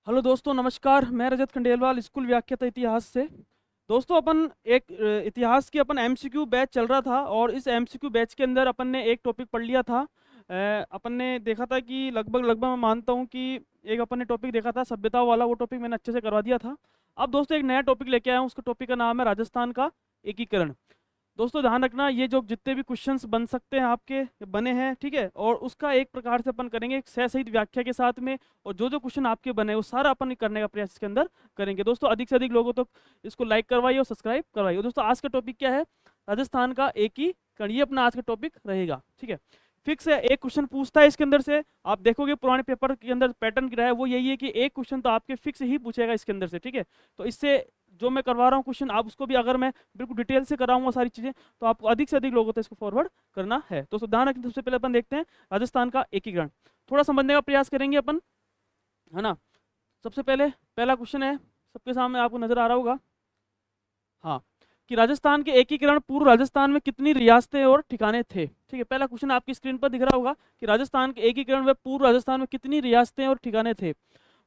Hello दोस्तों, नमस्कार। मैं रजत खंडेलवाल, स्कूल व्याख्याता इतिहास से। दोस्तों, अपन एक इतिहास की अपन एमसीक्यू बैच चल रहा था और इस एमसीक्यू बैच के अंदर अपन ने एक टॉपिक पढ़ लिया था। अपन ने देखा था कि लगभग लगभग मैं मानता हूँ कि एक अपन ने टॉपिक देखा था सभ्यताओं वाला, वो टॉपिक मैंने अच्छे से करवा दिया था। अब दोस्तों एक नया टॉपिक लेके आया हूँ, उसका टॉपिक का नाम है राजस्थान का एकीकरण। दोस्तों ध्यान रखना, ये जो जितने भी क्वेश्चंस बन सकते हैं आपके, ये बने हैं, ठीक है। और उसका एक प्रकार से अपन करेंगे एक सह सहित व्याख्या के साथ में। और जो जो क्वेश्चन आपके बने वो सारा अपन करने का प्रयास इसके अंदर करेंगे। दोस्तों अधिक से अधिक लोगों तक इसको लाइक करवाइए और सब्सक्राइब करवाइए। दोस्तों आज का टॉपिक क्या है? राजस्थान का एकीकरण, ये अपना आज का टॉपिक रहेगा, ठीक है। फिक्स है, एक क्वेश्चन पूछता है इसके अंदर से। आप देखोगे पुराने पेपर के अंदर पैटर्न क्या है, वो यही है कि एक क्वेश्चन तो आपके फिक्स ही पूछेगा इसके अंदर से, ठीक है। तो इससे जो मैं करवा रहा हूँ क्वेश्चन, आप उसको भी अगर मैं बिल्कुल डिटेल से कराऊंगा सारी चीजें, तो आपको अधिक से अधिक लोगों तक इसको फॉरवर्ड करना है। तो ध्यान रखिए, सबसे पहले अपन देखते हैं राजस्थान का एकीकरण। थोड़ा समझने का प्रयास करेंगे अपन, है ना। सबसे पहले पहला क्वेश्चन है, सबके सामने आपको नजर आ रहा होगा। हाँ, कि राजस्थान के एकीकरण पूर्व राजस्थान में कितनी रियासतें और ठिकाने थे। ठीक है, पहला क्वेश्चन आपकी स्क्रीन पर दिख रहा होगा कि राजस्थान के एकीकरण में पूर्व राजस्थान में कितनी रियासतें और ठिकाने थे।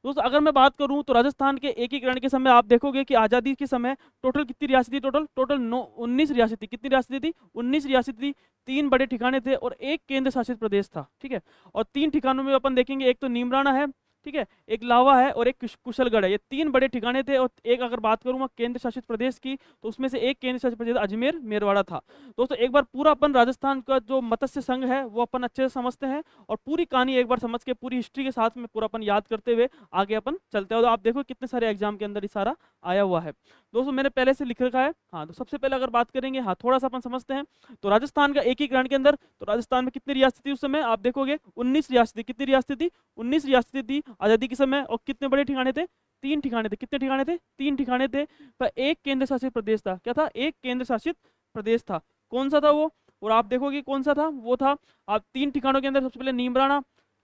दोस्तों अगर मैं बात करूं तो राजस्थान के एकीकरण के समय आप देखोगे कि आज़ादी के समय टोटल कितनी रियासत थी? टोटल टोटल 19 रियासत थी। कितनी रियासत थी? 19 रियासत थी। 3 बड़े ठिकाने थे और एक केंद्र शासित प्रदेश था, ठीक है। और 3 ठिकानों में अपन देखेंगे, एक तो नीमराना है, ठीक है, एक लावा है और एक कुशलगढ़ है। ये 3 बड़े ठिकाने थे। और एक अगर बात करूँ मैं केंद्र शासित प्रदेश की, तो उसमें से एक केंद्र शासित प्रदेश अजमेर मेरवाड़ा था। दोस्तों एक बार पूरा अपन राजस्थान का जो मत्स्य संघ है वो अपन अच्छे से समझते हैं, और पूरी कहानी एक बार समझ के पूरी हिस्ट्री के साथ में पूरा अपन याद करते हुए आगे अपन चलते हैं। तो आप देखो कितने सारे एग्जाम के अंदर ये सारा आया हुआ है। दोस्तों मैंने पहले से लिख रखा है। हाँ, तो सबसे पहले अगर बात करेंगे, हाँ थोड़ा सा अपन समझते हैं। तो राजस्थान का एकीकरण के अंदर, तो राजस्थान में कितनी रियासत थी उस समय? आप देखोगे 19 रियासत थी। कितनी रियासत थी? 19 रियासतें थी आज़ादी के समय। और कितने बड़े ठिकाने थे? 3 ठिकाने थे। कितने ठिकाने थे? 3 ठिकाने थे। पर एक केंद्र शासित प्रदेश था। क्या था? एक केंद्र शासित प्रदेश था। कौन सा था वो? और आप देखोगे कौन सा था वो था, आप 3 ठिकानों के अंदर सबसे पहले नीमराना,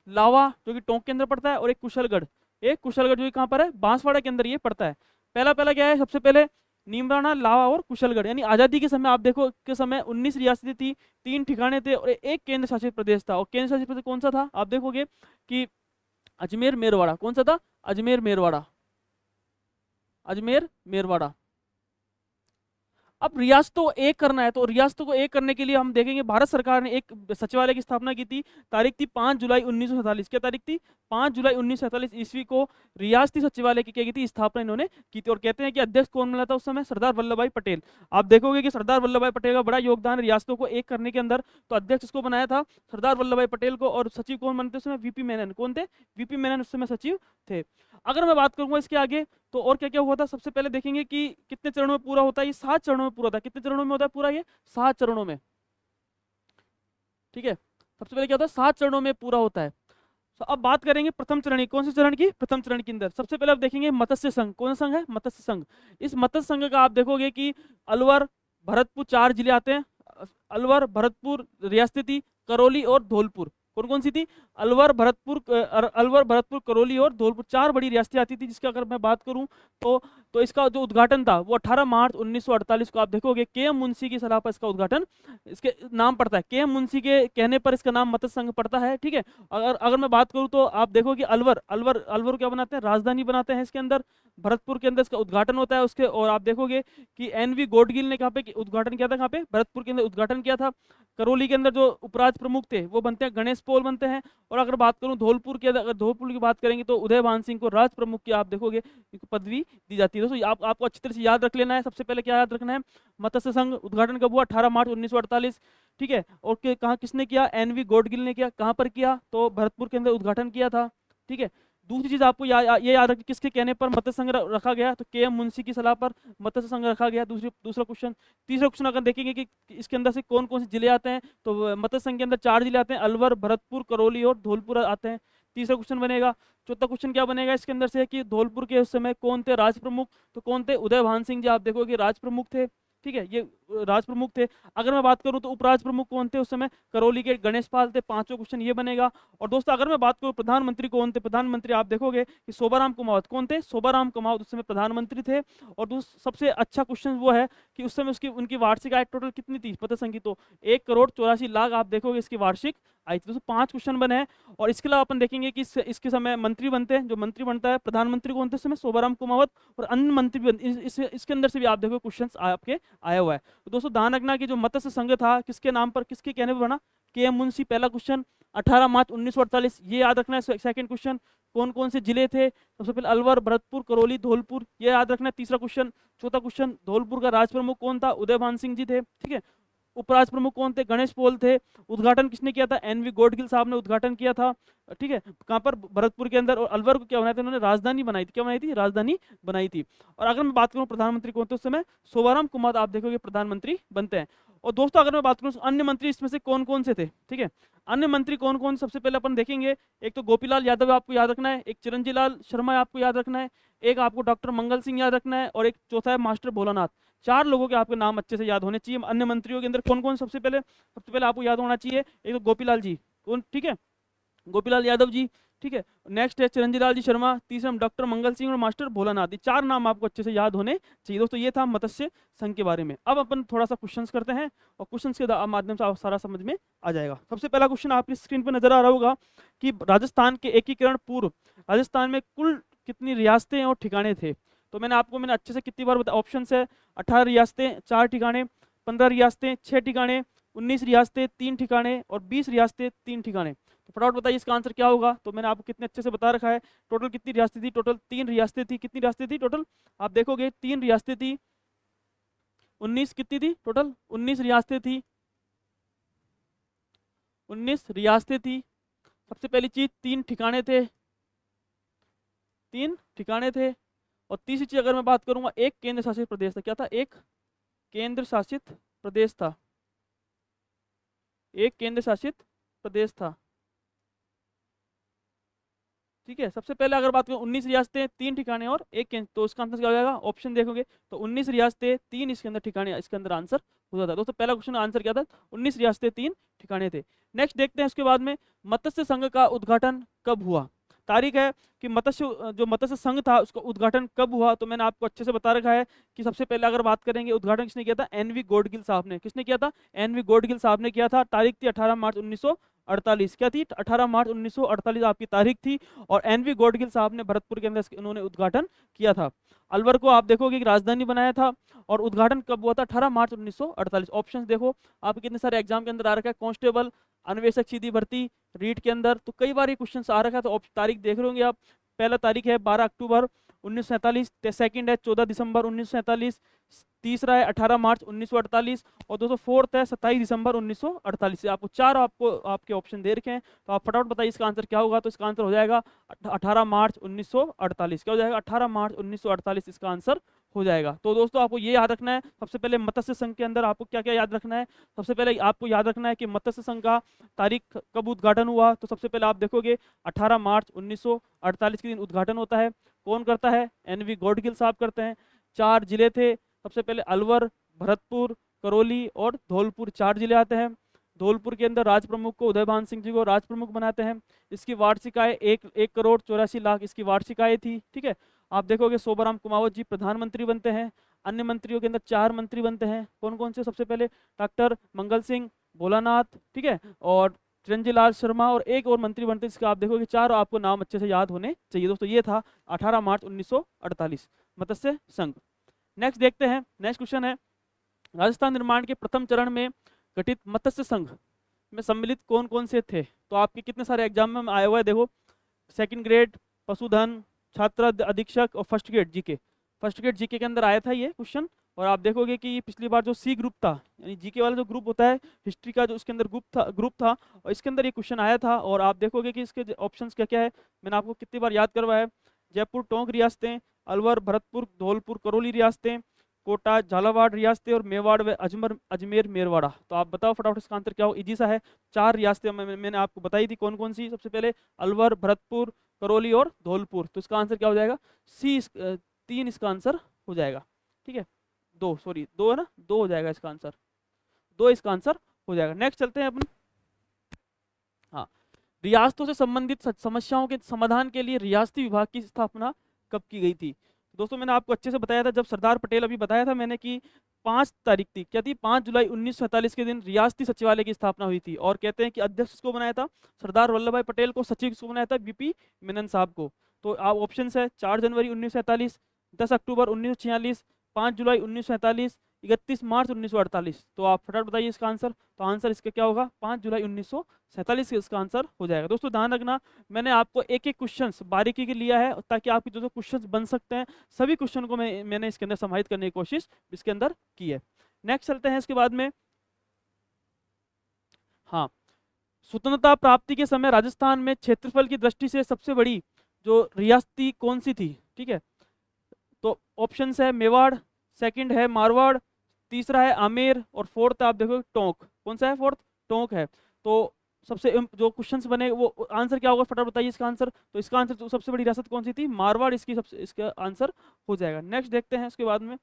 लावा जो कि टोंक के अंदर पड़ता है, और एक कुशलगढ़। एक कुशलगढ़ जो कि कहाँ पर है? बांसवाड़ा के अंदर ये पड़ता है। पहला पहला क्या है? सबसे पहले नीमराना, लावा और कुशलगढ़। यानी आज़ादी के समय आप देखो के समय 19 रियासतें थी, 3 ठिकाने थे और एक केंद्र शासित प्रदेश था। और केंद्र शासित प्रदेश कौन सा था? आप देखोगे कि अजमेर मेरवाड़ा। कौन सा था? अजमेर मेरवाड़ा। अजमेर मेरवाड़ा। अब रियासतों को एक करना है, तो रियासतों को एक करने के लिए हम देखेंगे भारत सरकार ने एक सचिवालय की स्थापना की थी। तारीख थी 5 जुलाई 1947। क्या तारीख थी? 5 जुलाई 1947 ईस्वी को रियासती सचिवालय की क्या की थी? स्थापना इन्होंने की थी। और कहते हैं कि अध्यक्ष कौन मिला था उस समय? सरदार वल्लभ भाई पटेल। आप देखोगे कि सरदार वल्लभ भाई पटेल का बड़ा योगदान है रियासतों को एक करने के अंदर। तो अध्यक्ष इसको बनाया था सरदार वल्लभ भाई पटेल को। और सचिव कौन बनते उस समय? वीपी मेनन। कौन थे? वीपी मेनन उस समय सचिव थे। अगर मैं बात करूंगा इसके आगे, तो और क्या क्या हुआ था, सबसे पहले देखेंगे कि कितने चरणों में पूरा होता है। ये 7 चरणों में पूरा था। कितने चरणों में होता है पूरा? ये 7 चरणों में, ठीक है। सबसे पहले क्या होता है? 7 चरणों में पूरा होता है। तो अब बात करेंगे प्रथम चरण की। कौन से चरण की? प्रथम चरण के अंदर सबसे पहले आप देखेंगे मत्स्य संघ। कौन सा संघ है? मत्स्य संघ। इस मत्स्य संघ का आप देखोगे कि अलवर, भरतपुर 4 जिले आते हैं। अलवर, भरतपुर रियासत थी, करौली और धौलपुर। कौन कौन सी थी? अलवर, भरतपुर, करौली और धौलपुर, 4 बड़ी रियासतें आती थी। जिसका अगर मैं बात करूं तो इसका जो उद्घाटन था वो 18 मार्च 1948 को आप देखोगे के एम मुंशी की सलाह पर इसका उद्घाटन, इसके नाम पड़ता है के एम मुंशी के कहने पर इसका नाम मत्स्य संघ पड़ता है, ठीक है। अगर अगर मैं बात करूं तो आप देखो कि अलवर अलवर अलवर को क्या बनाते हैं? राजधानी बनाते हैं इसके अंदर। भरतपुर के अंदर इसका उद्घाटन होता है उसके। और आप देखोगे कि एनवी गोडगिल ने कहाँ पे उद्घाटन किया था? कहाँ पे? भरतपुर के अंदर उद्घाटन किया था। करौली के अंदर जो उपराज प्रमुख थे वो बनते हैं गणेश पोल बनते हैं। और अगर बात करूं धौलपुर की, अगर धौलपुर की बात करेंगे तो उदय भान सिंह को राज प्रमुख की आप देखोगे पदवी दी जाती है। दोस्तों आपको अच्छी तरह से याद रख लेना है। सबसे पहले क्या याद रखना है? मत्स्य संघ उद्घाटन कब हुआ? 18 मार्च 1948, ठीक है। और कहाँ किसने किया? एनवी गोडगिल ने किया। कहाँ पर किया? तो भरतपुर के अंदर उद्घाटन किया था, ठीक है। दूसरी चीज आपको ये याद रखिए, किसके कहने पर मत्स्य संघ रखा गया? तो के एम मुंशी की सलाह पर मत्स्य संघ रखा गया। दूसरा क्वेश्चन। तीसरा क्वेश्चन अगर देखेंगे कि इसके अंदर से कौन कौन से जिले आते हैं, तो मत्स्य संघ के अंदर 4 जिले आते हैं, अलवर, भरतपुर, करौली और धौलपुर आते हैं। तीसरा क्वेश्चन बनेगा। चौथा क्वेश्चन क्या बनेगा इसके अंदर से कि धौलपुर के उस समय कौन थे राज प्रमुख? तो कौन थे? उदय भान सिंह जी आप देखोगे राज प्रमुख थे, ठीक है। ये राज प्रमुख थे। अगर मैं बात करूं तो उपराज प्रमुख कौन थे उस समय? करौली के गणेश पाल थे। पांचों क्वेश्चन ये बनेगा। और दोस्तों अगर मैं बात करूं प्रधानमंत्री कौन थे? प्रधानमंत्री आप देखोगे कि शोभाराम कुमावत। कौन थे? शोभाराम कुमावत उस समय प्रधानमंत्री थे। और सबसे अच्छा क्वेश्चन वो है कि उस समय उसकी उनकी वार्षिक आय टोटल कितनी थी पता संगी? तो 1,84,00,000 आप देखोगे इसकी वार्षिक आई थी। दोस्तों 5 क्वेश्चन बने हैं और इसके अलावा अपन देखेंगे कि इसके समय मंत्री बनते हैं, जो मंत्री बनता है प्रधानमंत्री को बनते हैं समय शोभाराम कुमावत, और अन्य मंत्री भी इसके अंदर से भी आप देखो क्वेश्चन आपके आया हुआ है। तो दोस्तों ध्यान रखना कि जो मत्स्य संघ था किसके नाम पर, किसके कहने पर बना, के मुंशी, पहला क्वेश्चन। 18 मार्च 1948 ये याद रखना है। सेकंड क्वेश्चन, कौन कौन से जिले थे, सबसे पहले अलवर, भरतपुर, करौली, धौलपुर, ये याद रखना है। तीसरा क्वेश्चन। चौथा क्वेश्चन, धौलपुर का राज प्रमुख कौन था, उदयभान सिंह जी थे, ठीक है। उपराज प्रमुख कौन थे, गणेश पोल थे। उद्घाटन किसने किया था, एनवी गॉडगिल साहब ने उद्घाटन किया था, ठीक है। कहाँ पर, भरतपुर के अंदर। और अलवर को क्या बनाया था उन्होंने, राजधानी बनाई थी। क्या बनाई थी, राजधानी बनाई थी। और अगर मैं बात करूँ प्रधानमंत्री कौन थे उस समय, शोभाराम कुमावत आप देखोगे प्रधानमंत्री बनते हैं। और दोस्तों अगर मैं बात करूँ अन्य मंत्री इसमें से कौन कौन से थे, ठीक है। अन्य मंत्री कौन कौन, सबसे पहले अपन देखेंगे, एक तो गोपीलाल यादव आपको याद रखना है, एक चिरंजीव लाल शर्मा आपको याद रखना है, एक आपको डॉक्टर मंगल सिंह याद रखना है, और एक चौथा है मास्टर भोलानाथ। 4 लोगों के आपके नाम अच्छे से याद होने चाहिए। अन्य मंत्रियों के अंदर कौन कौन, सबसे पहले आपको याद होना चाहिए, एक तो गोपीलाल जी, कौन, ठीक है, गोपीलाल यादव जी, ठीक है। नेक्स्ट है चिरंजीव लाल जी शर्मा, तीसरा डॉक्टर मंगल सिंह और मास्टर भोलानाथ। ये 4 नाम आपको अच्छे से याद होने चाहिए। दोस्तों ये था मत्स्य संघ के बारे में। अब अपन थोड़ा सा क्वेश्चंस करते हैं और क्वेश्चंस के माध्यम से आप सारा समझ में आ जाएगा। सबसे पहला क्वेश्चन आपकी स्क्रीन पर नजर आ रहा होगा कि राजस्थान के एकीकरण पूर्व राजस्थान में कुल कितनी रियासतें और ठिकाने थे। तो मैंने अच्छे से कितनी बार बताया, ऑप्शन है 18 रियासतें 4 ठिकाने, 15 रियासतें 6 ठिकाने, 19 रियासतें 3 ठिकाने और 20 रियासतें 3 ठिकाने। तो फटाफट बताइए इसका आंसर क्या होगा। तो मैंने आपको कितने अच्छे से बता रखा है। टोटल कितनी रियासतें थी, टोटल 3 रियासतें थी। कितनी रियासतें थी टोटल, आप देखोगे 3 रियासतें थी। 19 कितनी थी टोटल, 19 रियासतें थी, 19 रियासतें थी। सबसे पहली चीज 3 ठिकाने थे, 3 ठिकाने थे। और तीसरी चीज अगर मैं बात करूंगा, एक केंद्र शासित प्रदेश था। क्या था, एक केंद्र शासित प्रदेश था, एक केंद्र शासित प्रदेश था, ठीक है। सबसे पहले अगर बात करें 19 रियासतें 3 ठिकाने और एक केंद्र, तो इसका आंसर क्या हो जाएगा, ऑप्शन देखोगे तो 19 रियासतें 3 इसके अंदर ठिकाने, इसके अंदर आंसर हो जाता है। दोस्तों पहला क्वेश्चन आंसर क्या था, 19 रियासतें 3 ठिकाने थे। नेक्स्ट देखते हैं उसके बाद में मत्स्य संघ का उद्घाटन कब हुआ। तारीख है कि जो मत्स्य संघ था उसका उद्घाटन कब हुआ। तो मैंने आपको अच्छे से बता रखा है कि सबसे पहले अगर बात करेंगे उद्घाटन किसने किया था, एनवी गॉडगिल साहब ने। किसने किया था, एनवी गॉडगिल साहब ने किया था। तारीख थी 18 मार्च 1948। क्या थी, 18 मार्च 1948 आपकी तारीख थी। और एनवी गॉडगिल साहब ने भरतपुर के अंदर उन्होंने उद्घाटन किया था। अलवर को आप देखोगे कि राजधानी बनाया था। और उद्घाटन कब हुआ था, 18 मार्च 1948। ऑप्शंस देखो आपके कितने सारे एग्जाम के अंदर आ रखा है, कांस्टेबल, अन्वेषक सीधी भर्ती, रीट के अंदर तो कई बार ये क्वेश्चन आ रखा है। तो तारीख देख रहे होंगे आप, पहला तारीख है 12 अक्टूबर 1947, सेकंड है 14 दिसंबर 1947, तीसरा है 18 मार्च 1948 और दोस्तों फोर्थ है 27 दिसंबर 1948। से आपको 4 आपके ऑप्शन दे रखे हैं। तो आप फटाफट बताइए इसका आंसर क्या होगा। तो इसका आंसर हो जाएगा 18 मार्च 1948। क्या हो जाएगा, 18 मार्च 1948 इसका आंसर हो जाएगा। तो दोस्तों आपको ये याद रखना है, सबसे पहले मत्स्य संघ के अंदर आपको क्या क्या याद रखना है। सबसे पहले आपको याद रखना है कि मत्स्य संघ का तारीख कब उद्घाटन हुआ। तो सबसे पहले आप देखोगे 18 मार्च 1948 के दिन उद्घाटन होता है। कौन करता है, एनवी गॉडगिल साहब करते हैं। 4 जिले थे, सबसे पहले अलवर, भरतपुर, करौली और धौलपुर, 4 जिले आते हैं। धौलपुर के अंदर राज प्रमुख को, उदयभान सिंह जी को राज प्रमुख बनाते हैं। इसकी वार्षिक आय 1,84,00,000 इसकी वार्षिक आय थी, ठीक है। आप देखोगे शोभाराम कुमावत जी प्रधानमंत्री बनते हैं। अन्य मंत्रियों के अंदर 4 मंत्री बनते हैं। कौन कौन से, सबसे पहले डॉक्टर मंगल सिंह, भोलानाथ, ठीक है, और चिरंजीव लाल शर्मा और एक और मंत्री बनते हैं जिसका आप देखोगे 4 आपको नाम अच्छे से याद होने चाहिए। दोस्तों ये था 18 मार्च 1948 मत्स्य संघ। नेक्स्ट देखते हैं, नेक्स्ट क्वेश्चन है राजस्थान निर्माण के प्रथम चरण में गठित मत्स्य संघ में सम्मिलित कौन कौन से थे। तो आपके कितने सारे एग्जाम में आए हुए हैं, देखो सेकंड ग्रेड, पशुधन, छात्र अधीक्षक और first grade GK. First grade GK के अंदर आया था ये क्वेश्चन। और आप देखोगे कि पिछली बार जो सी ग्रुप था, यानी जीके वाला जो ग्रुप होता है हिस्ट्री का, जो उसके अंदर ग्रुप था और इसके अंदर ये क्वेश्चन आया था। और आप देखोगे कि इसके ऑप्शंस क्या क्या है, मैंने आपको कितनी बार याद करवाया है। जयपुर टोंक रियासतें, अलवर, भरतपुर, धौलपुर, करौली रियासतें, कोटा, झालावाड़ रियासतें और मेवाड़ व अजमेर मेरवाड़ा। तो आप बताओ फटाफट इसका आंसर क्या हो। इजी सा है, 4 रियासतें मैंने आपको बताई थी कौन कौन सी। सबसे पहले अलवर, भरतपुर, करौली और धौलपुर। तो इसका आंसर क्या हो जाएगा, सी, 3 इसका आंसर हो जाएगा, ठीक है। 2 है ना, 2 हो जाएगा इसका आंसर, 2 इसका आंसर हो जाएगा। नेक्स्ट चलते हैं अपन, हाँ, रियासतों से संबंधित समस्याओं के समाधान के लिए रियासती विभाग की स्थापना कब की गई थी। दोस्तों मैंने आपको अच्छे से बताया था, जब सरदार पटेल, अभी बताया था मैंने कि 5 तारीख थी, क्या थी, 5 जुलाई 1947 के दिन रियासती सचिवालय की स्थापना हुई थी। और कहते हैं कि अध्यक्ष किसको बनाया था, सरदार वल्लभ भाई पटेल को, सचिव किसको बनाया था, बीपी मेनन साहब को। तो आप ऑप्शन है 4 जनवरी 1947, 10 अक्टूबर 1946, 5 जुलाई 1947, 31 मार्च 1948। तो आप फटाफट बताइए इसका आंसर। तो आंसर इसका क्या होगा, 5 जुलाई 1947 इसका आंसर हो जाएगा। दोस्तों ध्यान रखना, मैंने आपको एक एक क्वेश्चन बारीकी के लिया है ताकि आपके जो जो क्वेश्चन बन सकते हैं सभी क्वेश्चन को मैंने इसके अंदर समाहित करने की कोशिश इसके अंदर की है। नेक्स्ट चलते हैं इसके बाद में। हाँ, स्वतंत्रता प्राप्ति के समय राजस्थान में क्षेत्रफल की दृष्टि से सबसे बड़ी जो रियासती कौन सी थी, ठीक है। तो ऑप्शन है मेवाड़, सेकंड है मारवाड़, तीसरा है आमेर, और फोर्थ आप देखो टोंक। कौन सा है फोर्थ, टोंक है। तो सबसे जो क्वेश्चंस बने वो आंसर क्या होगा, फटाफट बताइए इसका आंसर। तो इसका आंसर, तो सबसे बड़ी रियासत कौन सी थी, मारवाड़, इसकी सबसे इसका आंसर हो जाएगा। नेक्स्ट देखते हैं उसके बाद में।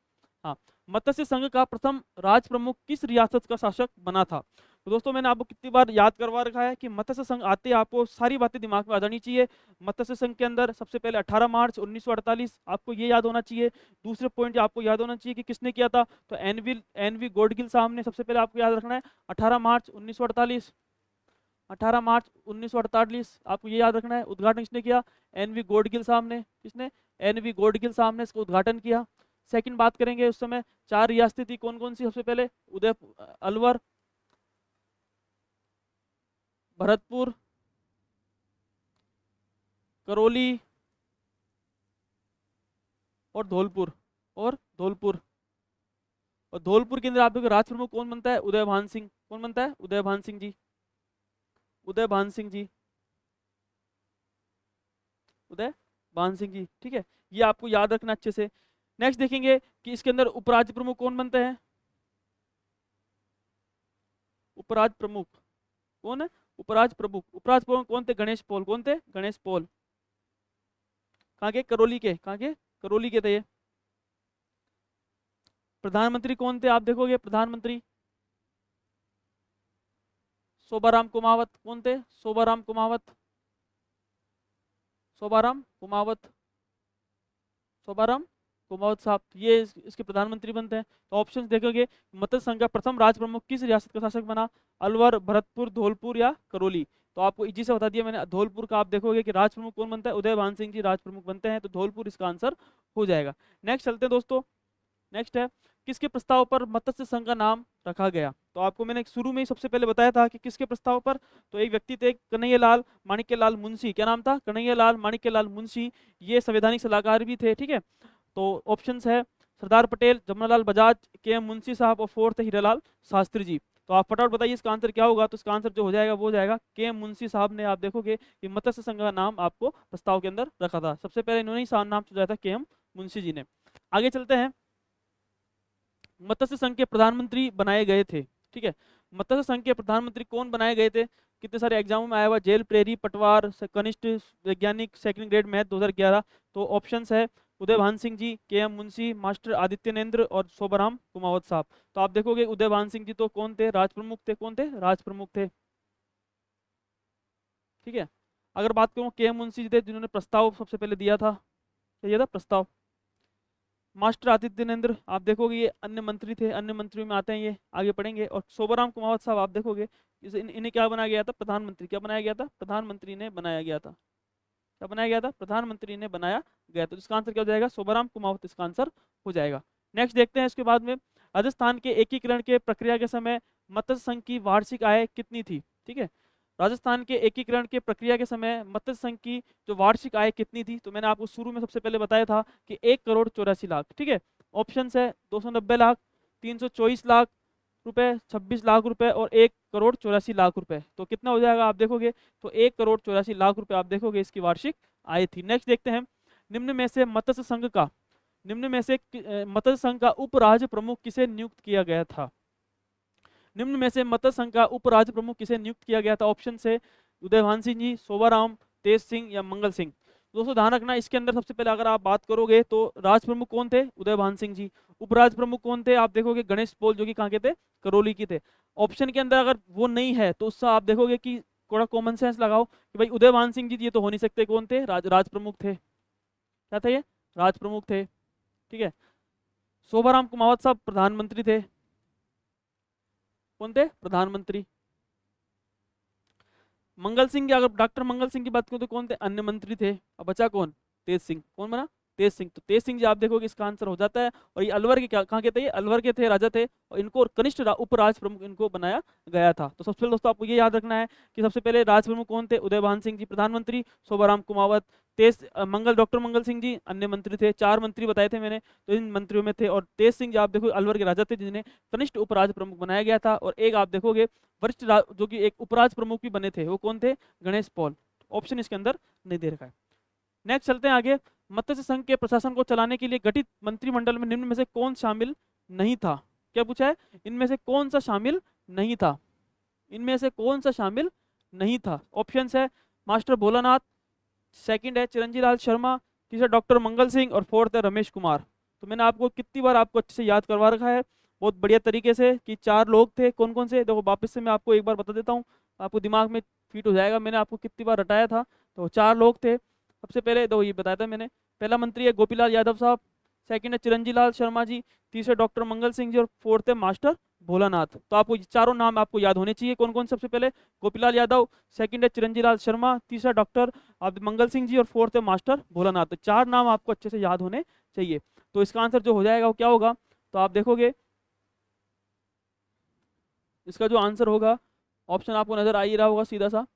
हाँ, मत्स्य संघ का प्रथम राज प्रमुख किस रियासत का शासक बना था। तो दोस्तों मैंने आपको कितनी बार याद करवा रखा है कि मत्स्य संघ आते आपको सारी बातें दिमाग में आ जानी चाहिए। मत्स्य संघ के अंदर सबसे पहले 18 मार्च 1948 आपको ये याद होना चाहिए। दूसरे पॉइंट आपको याद होना चाहिए कि किसने किया था, तो एनवी गॉडगिल साहब ने। सबसे पहले आपको याद रखना है 18 मार्च 1948, 18 मार्च 1948 आपको ये याद रखना है। उद्घाटन किसने किया, एनवी गॉडगिल साहब ने। किसने, एनवी गॉडगिल साहब ने इसका उद्घाटन किया। सेकंड बात करेंगे, उस समय 4 रियासतें थी, कौन कौन सी, सबसे पहले अलवर, भरतपुर, करौली और धौलपुर, और धौलपुर। और धौलपुर के अंदर आप देखो राज प्रमुख कौन बनता है, उदयभान सिंह। कौन बनता है, उदयभान सिंह जी, उदयभान सिंह जी, उदयभान सिंह जी, ठीक है। ये आपको याद रखना अच्छे से। नेक्स्ट देखेंगे कि इसके अंदर उपराज्य प्रमुख कौन बनते हैं, उपराज्य प्रमुख कौन है, उपराज्य प्रमुख, उपराज्य प्रमुख कौन थे, गणेश पॉल। कौन थे, गणेश पॉल। कहाँ के, करौली के, कहाँ के, करौली के थे ये। प्रधानमंत्री कौन थे आप देखोगे, प्रधानमंत्री शोभाराम कुमावत। कौन थे, शोभाराम कुमावत, शोभाराम कुमावत, शोभाराम कुमावत साहब, ये इसके प्रधानमंत्री बनते हैं। तो ऑप्शन देखोगे, मत्स्य संघ का प्रथम राज प्रमुख किस रियासत का शासक बना, अलवर, भरतपुर, धौलपुर या करौली। तो आपको इजी से बता दिया मैंने। धौलपुर का आप देखोगे कि राज प्रमुख कौन बनता है, उदयभान सिंह जी राज प्रमुख बनते हैं। तो धौलपुर इसका आंसर हो जाएगा। नेक्स्ट चलते हैं दोस्तों। नेक्स्ट है, किसके प्रस्ताव पर मत्स्य संघ का नाम रखा गया। तो आपको मैंने शुरू में ही सबसे पहले बताया था कि किसके प्रस्ताव पर। तो एक व्यक्ति थे, कन्हैयालाल माणिक्यलाल मुंशी। क्या नाम था, कन्हैयालाल माणिक्यलाल मुंशी। ये संवैधानिक सलाहकार भी थे, ठीक है। तो ऑप्शंस है सरदार पटेल, जमनालाल बजाज, के एम मुंशी साहब, और फोर्थ है हीरालाल शास्त्री जी। तो आप फटाफट बताइए इसका आंसर क्या होगा। तो इसका आंसर जो हो जाएगा वो हो जाएगा के एम मुंशी साहब ने। आप देखोगे कि मत्स्य संघ का नाम आपको प्रस्ताव के अंदर रखा था, सबसे पहले इन्होंने ही नाम सुझाया था, के एम मुंशी जी ने। आगे चलते हैं, मत्स्य संघ के प्रधानमंत्री बनाए गए थे, ठीक है। मत्स्य संघ के प्रधानमंत्री कौन बनाए गए थे, कितने सारे एग्जामों में आया हुआ, जेल प्रेरी, पटवार, कनिष्ठ वैज्ञानिक, सेकंड ग्रेड मैथ 2011। तो ऑप्शंस है उदयभान सिंह जी, के एम मुंशी, मास्टर आदित्यनेंद्र और शोभाराम कुमावत साहब। तो आप देखोगे उदयभान सिंह जी तो कौन थे, राज प्रमुख थे। कौन थे, राज प्रमुख थे, ठीक है। अगर बात करूँ के एम मुंशी जी थे जिन्होंने प्रस्ताव सबसे पहले दिया था, दिया था प्रस्ताव। मास्टर आदित्यनेंद्र आप देखोगे ये अन्य मंत्री थे, अन्य मंत्रियों में आते हैं, ये आगे पढ़ेंगे। और शोभाराम कुमावत साहब आप देखोगे इन्हें क्या बनाया गया था, प्रधानमंत्री। क्या बनाया गया था, प्रधानमंत्री ने बनाया गया था। क्या बनाया गया था, प्रधानमंत्री ने बनाया गया। तो इसका आंसर क्या हो जाएगा, शोभाराम कुमावत इसका आंसर हो जाएगा। नेक्स्ट देखते हैं इसके बाद में, राजस्थान के एकीकरण के प्रक्रिया के समय मत्स्य संघ की वार्षिक आय कितनी थी, ठीक है। राजस्थान के एकीकरण के प्रक्रिया के समय मत्स्य संघ की जो वार्षिक आय कितनी थी। तो मैंने आपको शुरू में सबसे पहले बताया था कि 1,84,00,000, ठीक है। ऑप्शन है 290 लाख, 324 लाख रुपए, 26 लाख रुपए और 1,84,00,000 रुपए। तो कितना हो जाएगा आप देखोगे, तो 1,84,00,000 रुपए आप देखोगे इसकी वार्षिक आय थी। नेक्स्ट देखते हैं, निम्न में से मत्स्य संघ का, निम्न में से मत्स्य संघ का उप राज्य प्रमुख किसे नियुक्त किया गया था। निम्न में से मत्स्य संघ का उप राज्य प्रमुख किसे नियुक्त किया गया था। ऑप्शन से उदयभान सिंह जी, शोभाराम, तेज सिंह या मंगल सिंह। दोस्तों ध्यान रखना, इसके अंदर सबसे पहले अगर आप बात करोगे तो राज प्रमुख कौन थे, उदयभान सिंह जी। उपराज प्रमुख कौन थे, आप देखोगे गणेश पॉल, जो कि कहाँ के थे, करौली के थे। ऑप्शन के अंदर अगर वो नहीं है तो उससे आप देखोगे कि थोड़ा कॉमन सेंस लगाओ कि भाई उदयभान सिंह जी ये तो हो नहीं सकते, कौन थे, राज प्रमुख थे। क्या थे ये, राज प्रमुख थे। ठीक है। शोभाराम कुमावत साहब प्रधानमंत्री थे। कौन थे? प्रधानमंत्री। मंगल सिंह की, अगर डॉक्टर मंगल सिंह की बात करूं तो कौन थे? अन्य मंत्री थे। अब बचा कौन? तेज सिंह। कौन बना? तेज सिंह। तो तेज सिंह जी आप देखोगे इसका आंसर हो जाता है। और ये अलवर के कहाँ के थे? ये अलवर के थे, राजा थे, और इनको कनिष्ठ उपराज प्रमुख इनको बनाया गया था। तो सबसे पहले दोस्तों आपको ये याद रखना है कि सबसे पहले राज प्रमुख कौन थे? उदयभान सिंह जी प्रधानमंत्री, शोभाराम कुमावत, डॉक्टर मंगल सिंह जी अन्य मंत्री थे। 4 मंत्री बताए थे मैंने, तो इन मंत्रियों में थे। और तेज सिंह जी आप देखो अलवर के राजा थे जिन्हें कनिष्ठ उपराज प्रमुख बनाया गया था। और एक आप देखोगे वरिष्ठ जो कि एक उपराज प्रमुख भी बने थे, वो कौन थे? गणेश पॉल। ऑप्शन इसके अंदर नहीं दे रखा है। नेक्स्ट चलते हैं आगे। मत्स्य संघ के प्रशासन को चलाने के लिए गठित मंत्रिमंडल में निम्न में से कौन शामिल नहीं था? क्या पूछा है? इनमें से कौन सा शामिल नहीं था? इनमें से कौन सा शामिल नहीं था? ऑप्शंस है मास्टर भोलानाथ, सेकंड है चिरंजी लाल शर्मा, तीसरा डॉक्टर मंगल सिंह, और फोर्थ है रमेश कुमार। तो मैंने आपको कितनी बार आपको अच्छे से याद करवा रखा है बहुत बढ़िया तरीके से कि 4 लोग थे। कौन कौन से? देखो वापस से मैं आपको एक बार बता देता हूँ, आपको दिमाग में फिट हो जाएगा। मैंने आपको कितनी बार रटाया था। तो 4 लोग थे। सबसे पहले तो ये बताया था मैंने, पहला मंत्री है गोपीलाल यादव साहब, सेकंड है चिरंजी लाल शर्मा जी, तीसरे डॉक्टर मंगल सिंह जी, और फोर्थ है मास्टर भोलानाथ। तो आपको ये चारों नाम आपको याद होने चाहिए। कौन कौन? सबसे पहले गोपीलाल यादव, सेकंड है चिरंजी लाल शर्मा, तीसरा डॉक्टर मंगल सिंह जी, और फोर्थ है मास्टर भोलानाथ। तो 4 नाम आपको अच्छे से याद होने चाहिए। तो इसका आंसर जो हो जाएगा वो क्या होगा? तो आप देखोगे इसका जो आंसर होगा, ऑप्शन आपको नजर आ ही रहा होगा सीधा सा।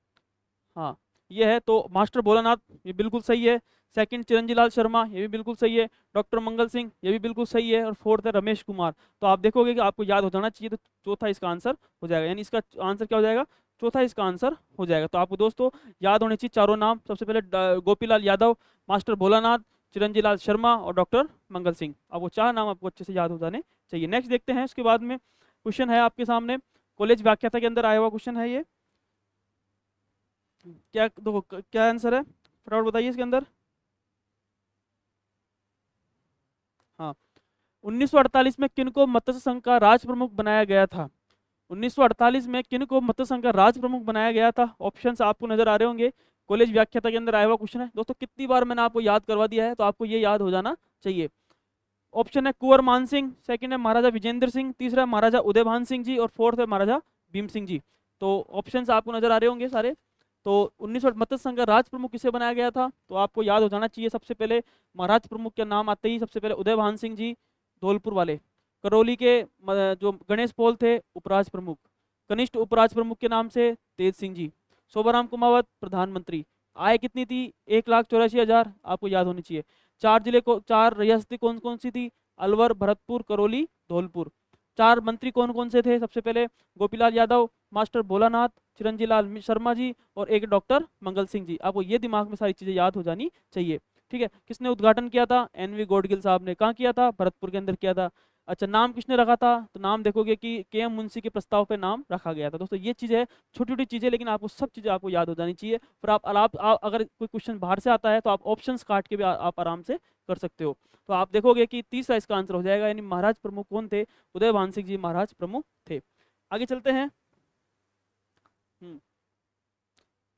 हाँ ये है, तो मास्टर भोलानाथ ये बिल्कुल सही है, सेकंड चिरंजी लाल शर्मा ये भी बिल्कुल सही है, डॉक्टर मंगल सिंह ये भी बिल्कुल सही है, और फोर्थ है रमेश कुमार। तो आप देखोगे कि आपको याद हो जाना चाहिए। तो चौथा इसका आंसर हो जाएगा, यानी इसका आंसर क्या हो जाएगा? चौथा इसका आंसर हो जाएगा। तो आपको दोस्तों याद होने चाहिए चारों नाम। सबसे पहले गोपीलाल यादव, मास्टर भोलानाथ, चिरंजी लाल शर्मा, और डॉक्टर मंगल सिंह। अब वो 4 नाम आपको अच्छे से याद हो जाने चाहिए। नेक्स्ट देखते हैं, उसके बाद में क्वेश्चन है आपके सामने, कॉलेज व्याख्याता के अंदर आया हुआ क्वेश्चन है ये। क्या देखो क्या आंसर है, फटाफट बताइए इसके अंदर। हाँ, 1948 में किनको मत्स्य संघ का राज प्रमुख बनाया गया था? 1948 में किनको मत्स्य संघ का राज प्रमुख बनाया गया था? ऑप्शंस आपको नजर आ रहे होंगे, कॉलेज व्याख्याता के अंदर आया हुआ क्वेश्चन है दोस्तों। कितनी बार मैंने आपको याद करवा दिया है, तो आपको ये याद हो जाना चाहिए। ऑप्शन है कुंवर मान सिंह, सेकंड है महाराजा विजेंद्र सिंह, तीसरा है महाराजा उदयभान सिंह जी, और फोर्थ है महाराजा भीम सिंह जी। तो ऑप्शंस आपको नजर आ रहे होंगे सारे। तो 1900 मत्स्य संघ का राज प्रमुख किसे बनाया गया था? तो आपको याद हो जाना चाहिए। सबसे पहले महाराज प्रमुख के नाम आते ही सबसे पहले उदयभान सिंह जी धौलपुर वाले, करौली के जो गणेश पॉल थे उपराज प्रमुख, कनिष्ठ उपराज प्रमुख के नाम से तेज सिंह जी, शोभाराम कुमावत प्रधानमंत्री। आय कितनी थी? 1,84,000 आपको याद होनी चाहिए। 4 जिले को 4 रियासतें कौन कौन सी थी? अलवर, भरतपुर, करौली, धौलपुर। 4 मंत्री कौन कौन से थे? सबसे पहले गोपीलाल यादव, मास्टर भोलानाथ, चिरंजी लाल शर्मा जी, और एक डॉक्टर मंगल सिंह जी। आपको ये दिमाग में सारी चीजें याद हो जानी चाहिए। ठीक है, किसने उद्घाटन किया था? एनवी गॉडगिल साहब ने। कहाँ किया था? भरतपुर के अंदर किया था। अच्छा, नाम किसने रखा था? तो नाम देखोगे कि के.एम. मुंशी के प्रस्ताव पे नाम रखा गया था। दोस्तों ये चीज़ है, छोटी छोटी चीज़ें, लेकिन आपको सब चीज़ें आपको याद हो जानी चाहिए। फिर आप अगर कोई क्वेश्चन बाहर से आता है तो आप ऑप्शंस काट के भी आप आराम से कर सकते हो। तो आप देखोगे कि तीसरा इसका आंसर हो जाएगा, यानी महाराज प्रमुख कौन थे? उदयभान सिंह जी महाराज प्रमुख थे। आगे चलते हैं।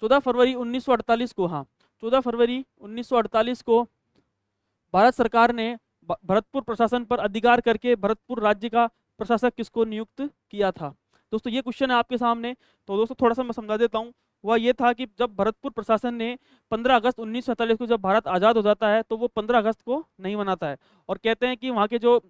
14 फरवरी 1948 को, हाँ 14 फरवरी 1948 को भारत सरकार ने भरतपुर प्रशासन पर अधिकार करके भरतपुर राज्य का प्रशासक किसको नियुक्त किया था? दोस्तों ये क्वेश्चन है आपके सामने। तो दोस्तों थोड़ा सा मैं समझा देता हूँ। वह ये था कि जब भरतपुर प्रशासन ने 15 अगस्त 1947 को जब भारत आज़ाद हो जाता है, तो वो 15 अगस्त को नहीं मनाता है, और कहते हैं कि वहाँ के जो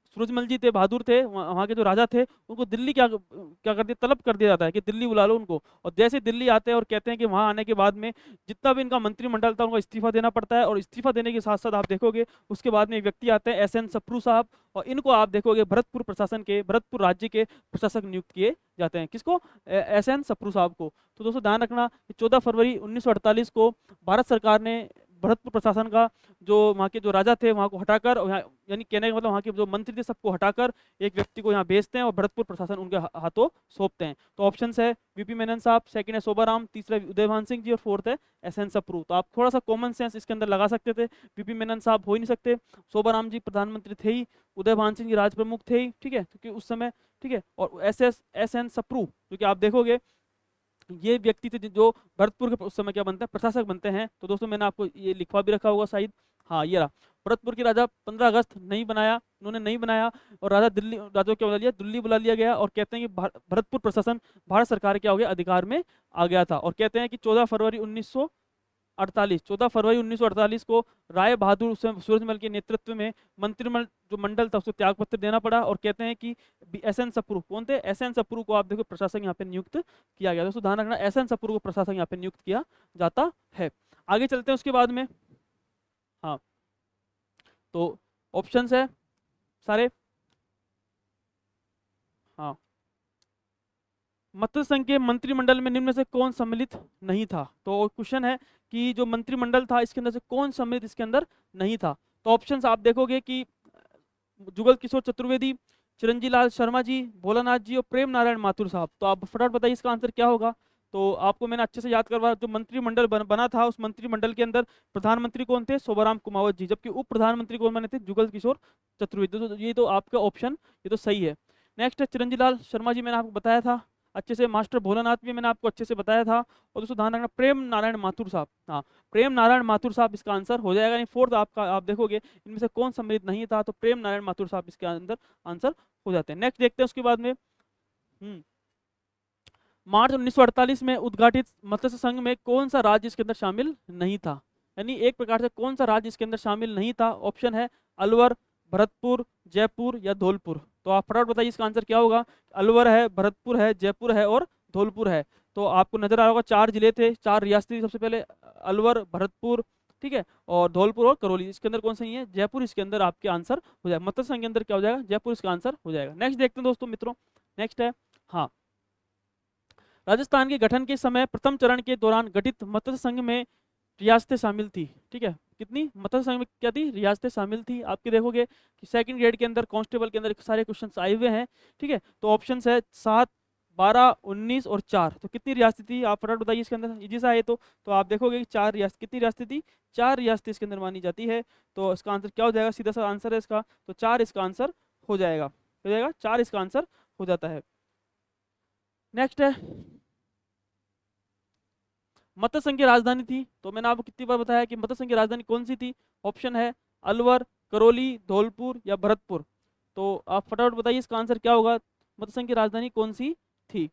सूरजमल जी थे, बहादुर थे, वहाँ के जो राजा थे, उनको दिल्ली क्या क्या कर दिया, तलब कर दिया जाता है कि दिल्ली बुला लो उनको। और जैसे दिल्ली आते हैं और कहते हैं कि वहाँ आने के बाद में जितना भी इनका मंत्रिमंडल था उनको इस्तीफा देना पड़ता है, और इस्तीफा देने के साथ साथ आप देखोगे उसके बाद में एक व्यक्ति आते हैं एस.एन. सप्रू साहब, और इनको आप देखोगे भरतपुर प्रशासन के, भरतपुर राज्य के प्रशासक नियुक्त किए जाते हैं। किसको? एस.एन. सप्रू साहब को। तो दोस्तों ध्यान रखना, 14 फरवरी 1948 को भारत सरकार ने भरतपुर प्रशासन का जो वहाँ के जो राजा थे वहाँ को हटाकर, यानी कहने का मतलब वहाँ के जो मंत्री थे सबको हटाकर एक व्यक्ति को यहाँ भेजते हैं, और भरतपुर प्रशासन उनके हाथों सौंपते हैं। तो ऑप्शन है वीपी मेनन साहब, सेकंड है शोभाराम, तीसरा उदयभान सिंह जी, और फोर्थ है एस.एन. सप्रू। तो आप थोड़ा सा कॉमन सेंस इसके अंदर लगा सकते थे। वीपी मेनन साहब हो ही नहीं सकते, शोभाराम जी प्रधानमंत्री थे ही, उदयभान सिंह जी राज प्रमुख थे ही, ठीक है, क्योंकि उस समय, ठीक है, और एस.एन. सप्रू जो कि आप देखोगे ये व्यक्ति थे जो भरतपुर के उस समय क्या बनते हैं? प्रशासक बनते हैं। तो दोस्तों मैंने आपको ये लिखवा भी रखा होगा शायद, हाँ ये रहा, भरतपुर के राजा 15 अगस्त नहीं बनाया, उन्होंने नहीं बनाया, और राजा क्या बुला लिया, दिल्ली बुला लिया गया, और कहते हैं कि भरतपुर प्रशासन भारत सरकार क्या हो गया, अधिकार में आ गया था। और कहते हैं कि 14 फरवरी 1948 को राय बहादुर सूरजमल के नेतृत्व में मंत्रिमंडल जो मंडल था उसको त्याग पत्र देना पड़ा। और कहते हैं कि एस.एन. सप्रू, कौन थे, एस.एन. सप्रू को आप देखो प्रशासक यहाँ पे नियुक्त किया गया। दोस्तों ध्यान रखना, एस.एन. सप्रू को प्रशासक यहाँ पे नियुक्त किया जाता है। आगे चलते हैं उसके बाद में। हाँ तो ऑप्शंस है सारे। हाँ, मत्स्य संघ के मंत्रिमंडल में निम्न में से कौन सम्मिलित नहीं था। तो क्वेश्चन है कि जो मंत्रिमंडल था इसके अंदर से कौन सम्मिलित इसके अंदर नहीं था। तो ऑप्शंस आप देखोगे कि जुगल किशोर चतुर्वेदी, चिरंजी लाल शर्मा जी, भोलानाथ जी और प्रेम नारायण माथुर साहब। तो आप फटाफट बताइए इसका आंसर क्या होगा। तो आपको मैंने अच्छे से याद करवा, जो मंत्रिमंडल बना था उस मंत्रिमंडल के अंदर प्रधानमंत्री कौन थे, शोभाराम कुमावत जी, जबकि उप प्रधानमंत्री कौन बने थे, जुगल किशोर चतुर्वेदी। तो ये तो आपका ऑप्शन ये तो सही है। नेक्स्ट है चिरंजी लाल शर्मा जी, मैंने आपको बताया था अच्छे से। मास्टर भोलानाथ भी मैंने आपको अच्छे से बताया था। और दोस्तों ध्यान रखना प्रेम नारायण माथुर साहब, हाँ प्रेम नारायण माथुर साहब इसका आंसर हो जाएगा। नहीं फोर्थ आपका, आप देखोगे इनमें से कौन सम्मिलित नहीं था, तो प्रेम नारायण माथुर साहब इसके अंदर आंसर हो जाते हैं। नेक्स्ट देखते हैं उसके बाद में। मार्च 1948 में उद्घाटित मत्स्य संघ में कौन सा राज्य इसके अंदर शामिल नहीं था। यानी एक प्रकार से कौन सा राज्य इसके अंदर शामिल नहीं था। ऑप्शन है अलवर, भरतपुर, जयपुर या धौलपुर। तो आप फटाफट बताइए इसका आंसर क्या होगा। अलवर है, भरतपुर है, जयपुर है और धौलपुर है। तो आपको नजर आ रहा होगा 4 जिले थे, 4 रियासतें थी। सबसे पहले अलवर, भरतपुर, ठीक है, और धौलपुर और करौली। इसके अंदर कौन सा नहीं है, जयपुर इसके अंदर आपके आंसर हो जाएगा। मत्स्य संघ के अंदर क्या हो जाएगा, जयपुर इसका आंसर हो जाएगा। नेक्स्ट देखते हैं दोस्तों मित्रों। नेक्स्ट है, हाँ, राजस्थान के गठन के समय प्रथम चरण के दौरान गठित मत्स्य संघ में रियासतें शामिल थी। ठीक है, कितनी मत्स्य संघ में क्या थी, रियासतें शामिल थी। आपके देखोगे कि सेकंड ग्रेड के अंदर कांस्टेबल के अंदर सारे क्वेश्चंस आए हुए हैं। ठीक है, तो ऑप्शंस है 7, 12, 19 और 4। तो कितनी रियासतें थी आप फटाफट बताइए इसके अंदर, इजी सा है। तो आप देखोगे कि 4 रियासत, कितनी रियासतें थी, 4 रियासतें इसके अंदर मानी जाती है। तो इसका आंसर क्या हो जाएगा, सीधा सा आंसर है इसका, तो 4 इसका आंसर हो जाएगा, 4 इसका आंसर हो जाता है। नेक्स्ट है, मत्स्य संघ की राजधानी थी। तो मैंने आपको कितनी बार बताया कि मत्स्य संघ की राजधानी कौन सी थी। ऑप्शन है अलवर, करौली, धौलपुर या भरतपुर। तो आप फटाफट बताइए इसका आंसर क्या होगा, मत्स्य संघ की राजधानी कौन सी थी।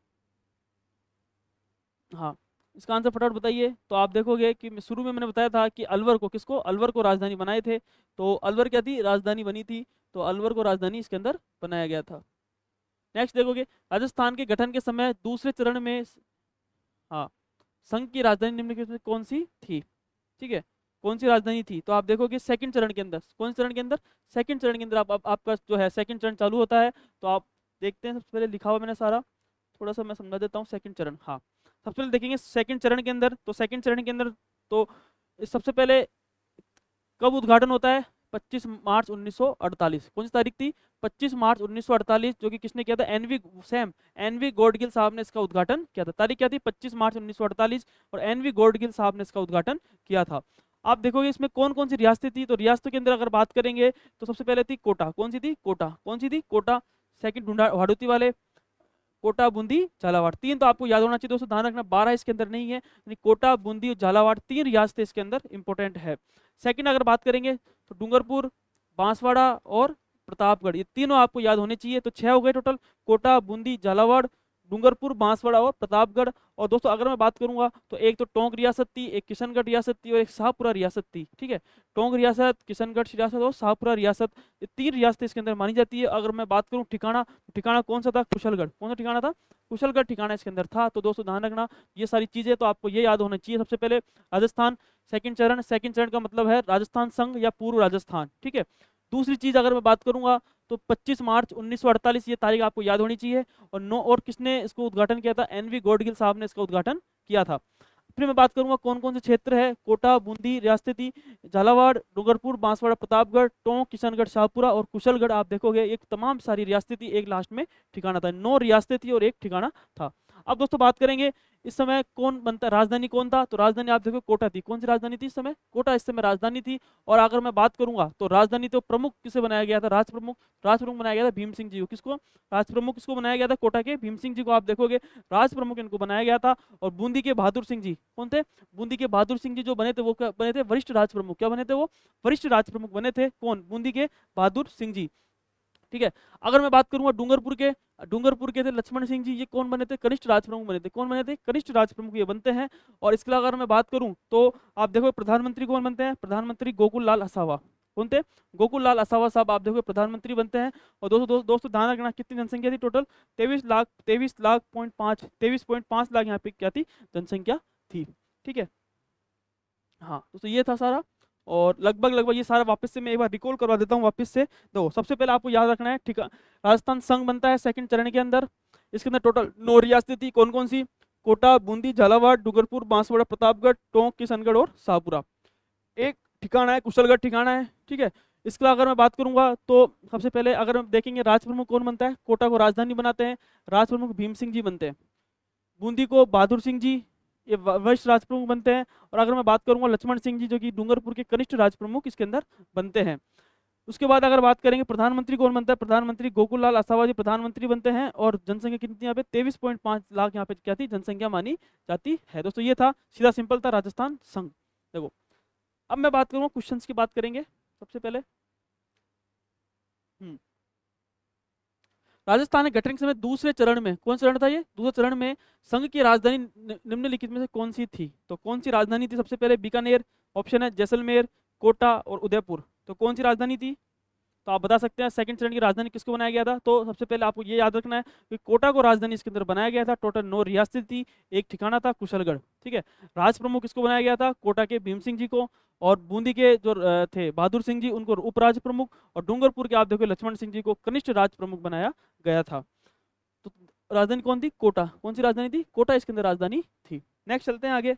हाँ, इसका आंसर फटाफट बताइए। तो आप देखोगे कि शुरू में मैंने बताया था कि अलवर को, किसको, अलवर को राजधानी बनाए थे। तो अलवर क्या थी, राजधानी बनी थी। तो अलवर को राजधानी इसके अंदर बनाया गया था। नेक्स्ट देखोगे, राजस्थान के गठन के समय दूसरे चरण में, हाँ, संघ की राजधानी निम्नलिखित में कौन सी थी। ठीक है, कौन सी राजधानी थी। तो आप देखोगे सेकंड चरण के अंदर, कौन से चरण के अंदर, सेकंड चरण के अंदर आपका जो है सेकंड चरण चालू होता है। तो आप देखते हैं, सबसे पहले लिखा हुआ मैंने सारा, थोड़ा सा मैं समझा देता हूँ। सेकंड चरण, हाँ, सबसे पहले देखेंगे सेकंड चरण के अंदर। तो सेकंड चरण के अंदर तो सबसे पहले कब उद्घाटन होता है, 25 मार्च 1948। कौन सी तारीख थी, 25 मार्च 1948, जो कि किसने किया था, एनवी गॉडगिल साहब ने इसका उद्घाटन किया था। तारीख क्या थी, 25 मार्च 1948, और एनवी गॉडगिल साहब ने इसका उद्घाटन किया था। आप देखोगे इसमें कौन कौन सी रियासतें थी। तो रियासतों के अंदर अगर बात करेंगे तो सबसे पहले थी कोटा। कौन सी थी, कोटा। कौन सी थी, कोटा। सेकंड हाड़ौती वाले, कोटा, बूंदी, झालावाड़। 3 तो आपको याद होना चाहिए दोस्तों, ध्यान रखना 12 इसके अंदर नहीं है। यानी कोटा, बूंदी और झालावाड़ 3 रियासतें इसके अंदर इंपॉर्टेंट है। सेकंड अगर बात करेंगे तो डूंगरपुर, बांसवाड़ा और प्रतापगढ़, ये तीनों आपको याद होने चाहिए। तो 6 हो गए टोटल, कोटा, बूंदी, झालावाड़, डूंगरपुर, बांसवाड़ा और प्रतापगढ़। और दोस्तों अगर मैं बात करूंगा तो एक तो टोंक रियासत थी, एक किशनगढ़ रियासत थी और एक शाहपुरा रियासत थी। ठीक है, टोंक रियासत, किशनगढ़ रियासत और शाहपुरा रियासत, ये 3 रियासतें इसके अंदर मानी जाती है। अगर मैं बात करूं ठिकाना, तो ठिकाना कौन सा था, कुशलगढ़। कौन सा ठिकाना था, कुशलगढ़ ठिकाना इसके अंदर था। तो दोस्तों ध्यान रखना ये सारी चीजें तो आपको ये याद होना चाहिए। सबसे पहले राजस्थान सेकंड चरण का मतलब है राजस्थान संघ या पूर्व राजस्थान। ठीक है, दूसरी चीज अगर मैं बात करूंगा तो 25 मार्च 1948 ये तारीख आपको याद होनी चाहिए। और किसने इसको उद्घाटन किया था, एनवी गॉडगिल साहब ने इसका उद्घाटन किया था। फिर मैं बात करूंगा कौन कौन से क्षेत्र है, कोटा, बूंदी रियासतें थी, झालावाड़, डूंगरपुर, बांसवाड़ा, प्रतापगढ़, टोंक, किशनगढ़, शाहपुरा और कुशलगढ़। आप देखोगे एक तमाम सारी रियासतें थी, एक लास्ट में ठिकाना था। 9 रियासतें थी और एक ठिकाना था। अब दोस्तों बात करेंगे इस समय कौन बनता, राजधानी कौन था, तो राजधानी आप देखो कोटा थी। कौन सी राजधानी थी इस समय, कोटा इस समय राजधानी थी। और अगर मैं बात करूंगा तो राजधानी तो प्रमुख किसे बनाया गया था, राज प्रमुख, राज प्रमुख बनाया गया था भीम सिंह जी को। किसको, राज प्रमुख किसको बनाया गया था, कोटा के भीम सिंह जी को आप देखोगे राज प्रमुख इनको बनाया गया था। और बूंदी के बहादुर सिंह जी कौन थे, बूंदी के बहादुर सिंह जी जो बने थे वो क्या बने थे, वरिष्ठ राज प्रमुख। क्या बने थे वो, वरिष्ठ राज प्रमुख बने थे। कौन, बूंदी के बहादुर सिंह जी। ठीक है। अगर मैं बात करूंगा डूंगरपुर के थे लक्ष्मण सिंह जी, ये कौन बने थे, कनिष्ठ राज प्रमुख बने थे। कौन बने थे, कनिष्ठ राज प्रमुख ये बनते हैं। और इसके अलावा अगर मैं बात करूं तो आप देखो प्रधानमंत्री कौन बनते हैं, प्रधानमंत्री गोकुल लाल असावा। कौन थे, गोकुल लाल असावा साहब आप देखो प्रधानमंत्री बनते हैं। और दोस्तों ध्यान रखना कितनी जनसंख्या थी टोटल, 23 लाख 23 लाख यहाँ पे क्या थी, जनसंख्या थी। ठीक है। हाँ दोस्तों ये था सारा। और लगभग ये सारा वापस से मैं एक बार रिकॉल करवा देता हूँ वापस से। तो सबसे पहले आपको याद रखना है, ठीक है, राजस्थान संघ बनता है सेकंड चरण के अंदर। इसके अंदर टोटल 9 रियासतें थी। कौन कौन सी, कोटा, बूंदी, झालावाड़, डूंगरपुर, बांसवाड़ा, प्रतापगढ़, टोंक, किशनगढ़ और शाहपुरा। एक ठिकाना है कुशलगढ़ ठिकाना है। ठीक है। इसके अलावा अगर मैं बात करूंगा तो सबसे पहले अगर हम देखेंगे राज प्रमुख कौन बनता है, कोटा को राजधानी बनाते हैं, राज प्रमुख भीम सिंह जी बनते हैं। बूंदी को बहादुर सिंह जी ये वरिष्ठ राज प्रमुख बनते हैं। और अगर मैं बात करूंगा लक्ष्मण सिंह जी जो कि डूंगरपुर के कनिष्ठ राज प्रमुख इसके अंदर बनते हैं। उसके बाद अगर बात करेंगे प्रधानमंत्री कौन बनता है, प्रधानमंत्री गोकुल लाल असावा जी प्रधानमंत्री बनते हैं। और जनसंख्या कितनी यहाँ पे 23.5 लाख यहाँ पे क्या थी जनसंख्या मानी जाती है। दोस्तों ये था सीधा सिंपल था राजस्थान संघ। देखो अब मैं बात करूंगा क्वेश्चंस की बात करेंगे सबसे पहले। हम्म राजस्थान के गठन के समय दूसरे चरण में, कौन सा चरण था ये, दूसरे चरण में संघ की राजधानी निम्नलिखित में से कौन सी थी। तो कौन सी राजधानी थी, सबसे पहले बीकानेर, ऑप्शन है जैसलमेर, कोटा और उदयपुर। तो कौन सी राजधानी थी, तो आप बता सकते हैं सेकंड चरण की राजधानी किसको बनाया गया था। तो सबसे पहले आपको ये याद रखना है कि कोटा को राजधानी इसके अंदर बनाया गया था। टोटल 9 रियासतें थी, एक ठिकाना था कुशलगढ़। ठीक है। राज प्रमुख किसको बनाया गया था, कोटा के भीम सिंह जी को। और बूंदी के जो थे बहादुर सिंह जी उनको उपराज प्रमुख। और डूंगरपुर के आप देखो लक्ष्मण सिंह जी को कनिष्ठ राज प्रमुख बनाया गया था। तो राजधानी कौन थी, कोटा। कौन सी राजधानी थी, कोटा इसके अंदर राजधानी थी। नेक्स्ट चलते हैं आगे।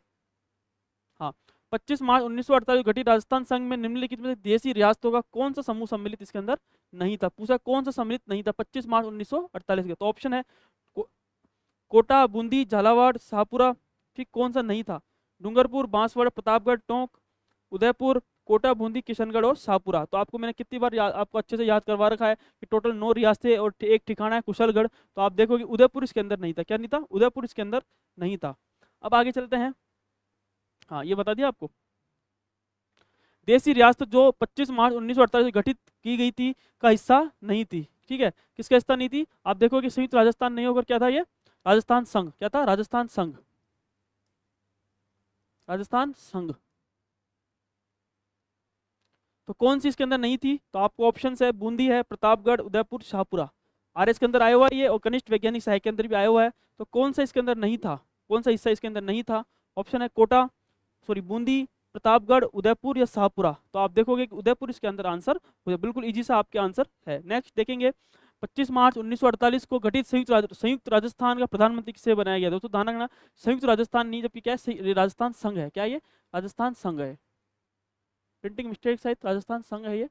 हाँ 25 मार्च 1948 गठित राजस्थान संघ में निम्नलिखित में से देशी रियासतों का कौन सा समूह सम्मिलित इसके अंदर नहीं था। पूछा कौन सा सम्मिलित नहीं था 25 मार्च 1948 के। तो ऑप्शन है कोटा, बूंदी, झालावाड़, शाहपुरा। ठीक, कौन सा नहीं था, डूंगरपुर, बांसवाड़ा, प्रतापगढ़, टोंक, उदयपुर, कोटा, बूंदी, किशनगढ़ और शाहपुरा। तो आपको मैंने कितनी बार आपको अच्छे से याद करवा रखा है कि टोटल 9 रियासतें और एक ठिकाना है कुशलगढ़। तो आप देखोगे उदयपुर इसके अंदर नहीं था। क्या नहीं था, उदयपुर इसके अंदर नहीं था। अब आगे चलते हैं। हाँ ये बता दिया आपको। देशी रियासत जो 25 मार्च 1948 गठित की गई थी का हिस्सा नहीं थी। ठीक है, किसका हिस्सा नहीं थी, आप देखोगे संयुक्त राजस्थान नहीं होकर क्या था ये, राजस्थान संघ। क्या था, राजस्थान संघ, राजस्थान संघ। तो कौन सी इसके अंदर नहीं थी, तो आपको ऑप्शन है बूंदी है, प्रतापगढ़, उदयपुर, शाहपुरा। आर के अंदर आया हुआ है ये, और कनिष्ठ वैज्ञानिक सहायक के अंदर भी आया हुआ है। तो कौन सा इसके अंदर नहीं था, कौन सा हिस्सा इसके अंदर नहीं था। ऑप्शन है कोटा, सॉरी बूंदी, प्रतापगढ़, उदयपुर या शाहपुरा। तो आप देखोगे कि उदयपुर इसके अंदर आंसर बिल्कुल इजी सा आपके आंसर है। नेक्स्ट देखेंगे 25 मार्च 1948 को गठित संयुक्त राजस्थान का प्रधानमंत्री किसे बनाया गया। दोस्तों ध्यान रखना संयुक्त राजस्थान नहीं जबकि क्या है, राजस्थान संघ है। क्या ये राजस्थान संघ है, प्रिंटिंग मिस्टेक सहित राजस्थान संघ है ये।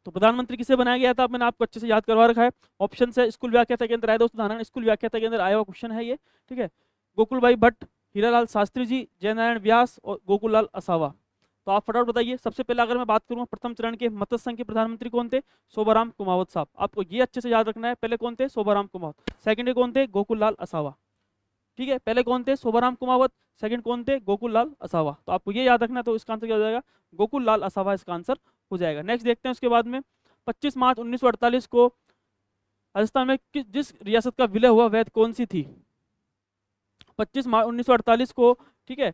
तो प्रधानमंत्री किसे बनाया गया था, मैंने आपको अच्छे से याद करवा रखा है। ऑप्शन है स्कूल व्याख्याता के अंदर आया, दोस्तों ध्यान रखना स्कूल व्याख्याता के अंदर आया हुआ क्वेश्चन है ये। ठीक है, गोकुल भाई भट्ट, हीरालाल शास्त्री जी, जयनारायण व्यास और गोकुल लाल असावा। तो आप फटाफट बताइए। सबसे पहले अगर मैं बात करूं प्रथम चरण के मत्स्य संघ के प्रधानमंत्री कौन थे, शोभाराम कुमावत साहब। आपको ये अच्छे से याद रखना है, पहले कौन थे, शोभाराम कुमावत। सेकंड कौन थे, गोकुल लाल असावा। ठीक है, पहले कौन थे, शोभाराम कुमावत, सेकंड कौन थे, गोकुल लाल असावा। तो आपको ये याद रखना, तो इसका आंसर क्या हो जाएगा, गोकुल लाल असावा इसका आंसर हो जाएगा। नेक्स्ट देखते हैं उसके बाद में 25 मार्च 1948 को राजस्थान में जिस रियासत का विलय हुआ वह कौन सी थी। 25 मार्च 1948 को, ठीक है,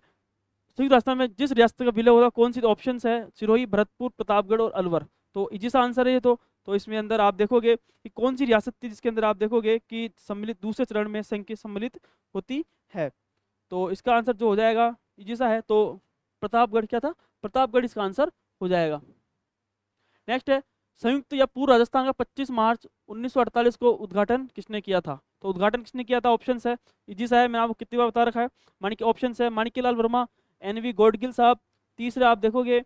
संयुक्त राजस्थान में जिस रियासत का विलय हुआ कौन सी, ऑप्शंस है सिरोही, भरतपुर, प्रतापगढ़ और अलवर। तो इजी सा आंसर है ये। तो इसमें अंदर आप देखोगे कि कौन सी रियासत थी जिसके अंदर आप देखोगे कि सम्मिलित दूसरे चरण में संघ की सम्मिलित होती है। तो इसका आंसर जो हो जाएगा इजी सा है, तो प्रतापगढ़। क्या था, प्रतापगढ़ इसका आंसर हो जाएगा। नेक्स्ट है संयुक्त या पूर्व राजस्थान का 25 मार्च 1948 को उद्घाटन किसने किया था। तो उद्घाटन किसने किया था, ऑप्शन है इजी सा है, मैं आपको कितनी बार बता रखा है। ऑप्शन है माणिक्यलाल वर्मा, एनवी गोडगिल साहब, तीसरा आप देखोगे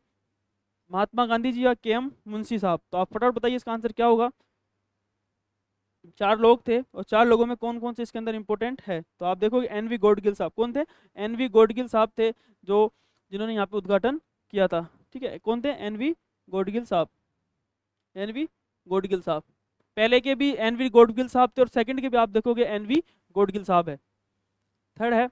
महात्मा गांधी जी या के एम मुंशी साहब। तो आप फटाफट बताइए इसका आंसर क्या होगा। चार लोग थे और चार लोगों में कौन कौन से इसके अंदर इंपॉर्टेंट है, तो आप देखोगे एनवी गॉडगिल साहब। कौन थे? एनवी गॉडगिल साहब थे, जो जिन्होंने यहाँ पे उद्घाटन किया था। ठीक है, कौन थे? एनवी गॉडगिल साहब। एनवी गॉडगिल साहब, पहले के भी एनवी गॉडगिल साहब थे और सेकंड के भी आप देखोगे एनवी गॉडगिल साहब है। थर्ड है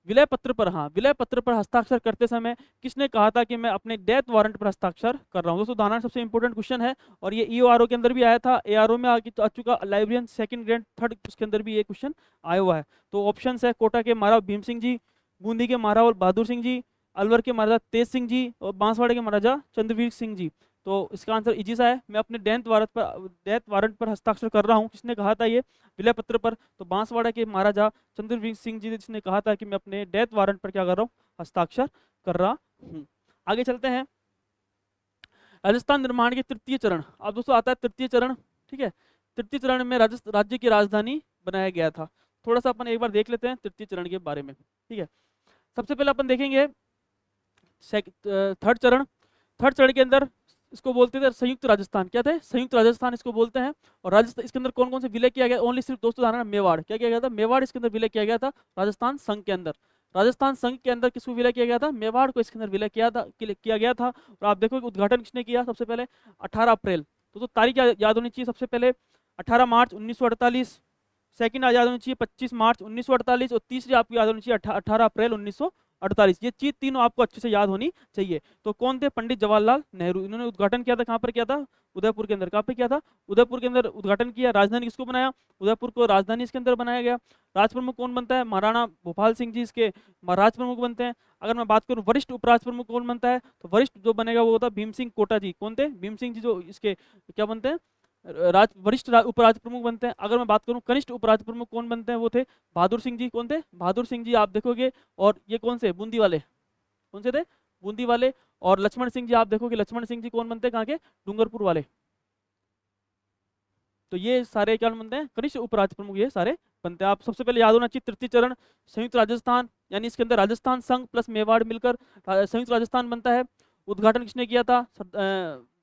विलय पत्र पर। हाँ, विलय पत्र पर हस्ताक्षर करते समय किसने कहा था कि मैं अपने डेथ वारंट पर हस्ताक्षर कर रहा हूँ? दोस्तों उदाहरण सबसे इंपॉर्टेंट क्वेश्चन है और ये ईओआरओ के अंदर भी आया था, एआरओ में आ चुका, लाइब्रेरियन सेकंड ग्रेड थर्ड उसके अंदर भी ये क्वेश्चन आया हुआ है। तो ऑप्शन है कोटा के महाराज भीम सिंह जी, बूंदी के महाराज बहादुर सिंह जी, अलवर के महाराजा तेज सिंह जी और बांसवाड़े के महाराजा चंद्रवीर सिंह जी। तो इसका आंसर इजी सा है, मैं अपने डेथ वारंट पर हस्ताक्षर कर रहा हूँ। किसने कहा था ये विलय पत्र पर? तो बांसवाड़ा के महाराजा चंद्रवीर सिंह जी ने जिसने कहा था कि मैं अपने डेथ वारंट पर क्या कर रहा हूँ? हस्ताक्षर कर रहा हूँ। आगे चलते हैं, राजस्थान निर्माण के तृतीय चरण। अब दोस्तों आता है तृतीय चरण। ठीक है, तृतीय चरण में राजस्थान राज्य की राजधानी बनाया गया था। थोड़ा सा अपन एक बार देख लेते हैं तृतीय चरण के बारे में। ठीक है, सबसे पहले अपन देखेंगे थर्ड चरण। थर्ड चरण के अंदर इसको बोलते थे संयुक्त राजस्थान। क्या थे? संयुक्त राजस्थान इसको बोलते हैं। और राजस्थान इसके अंदर कौन कौन से विलय किया गया? ओनली सिर्फ दोस्तों उदाहरण मेवाड़। क्या किया गया था? मेवाड़ इसके अंदर विलय किया गया था राजस्थान संघ के अंदर। राजस्थान संघ के अंदर किसको विलय किया गया था? मेवाड़ को इसके अंदर विलय किया गया था। और आप देखो उद्घाटन किसने किया? सबसे पहले 18 अप्रैल। तो तारीख याद होनी चाहिए सबसे पहले 18 मार्च 1948, सेकंड याद होनी चाहिए 25 मार्च 1948 और तीसरी आपको याद होनी चाहिए 18 अप्रैल 1948। ये चीज तीनों आपको अच्छे से याद होनी चाहिए। तो कौन थे? पंडित जवाहरलाल नेहरू। इन्होंने उद्घाटन किया था, कहाँ पर किया था? उदयपुर के अंदर। कहाँ पे किया था? उदयपुर के अंदर उद्घाटन किया। राजधानी किसको बनाया? उदयपुर को राजधानी इसके अंदर बनाया गया। राज प्रमुख कौन बनता है? महाराणा भोपाल सिंह जी इसके राज प्रमुख बनते हैं। अगर मैं बात करूं वरिष्ठ उपराज प्रमुख कौन बनता है, तो वरिष्ठ जो बनेगा वो होता है भीम सिंह कोटा जी। कौन थे? भीम सिंह जी जो इसके क्या बनते हैं? उपराज प्रमुख बनते हैं। अगर मैं बात करूं कनिष्ठ उपराज प्रमुख कौन बनते हैं, वो थे बहादुर सिंह जी। कौन थे? बहादुर सिंह जी आप देखोगे। और ये कौन से? बूंदी वाले। कौन से थे? बूंदी वाले। और लक्ष्मण सिंह जी आप देखोगे, लक्ष्मण सिंह जी कौन बनते हैं? कहाँ के? डूंगरपुर वाले। तो ये सारे क्या बनते हैं? कनिष्ठ उपराज प्रमुख ये सारे बनते हैं। आप सबसे पहले याद होना चाहिए तृतीय चरण संयुक्त राजस्थान, यानी इसके अंदर राजस्थान संघ प्लस मेवाड़ मिलकर संयुक्त राजस्थान बनता है। उद्घाटन किसने किया था?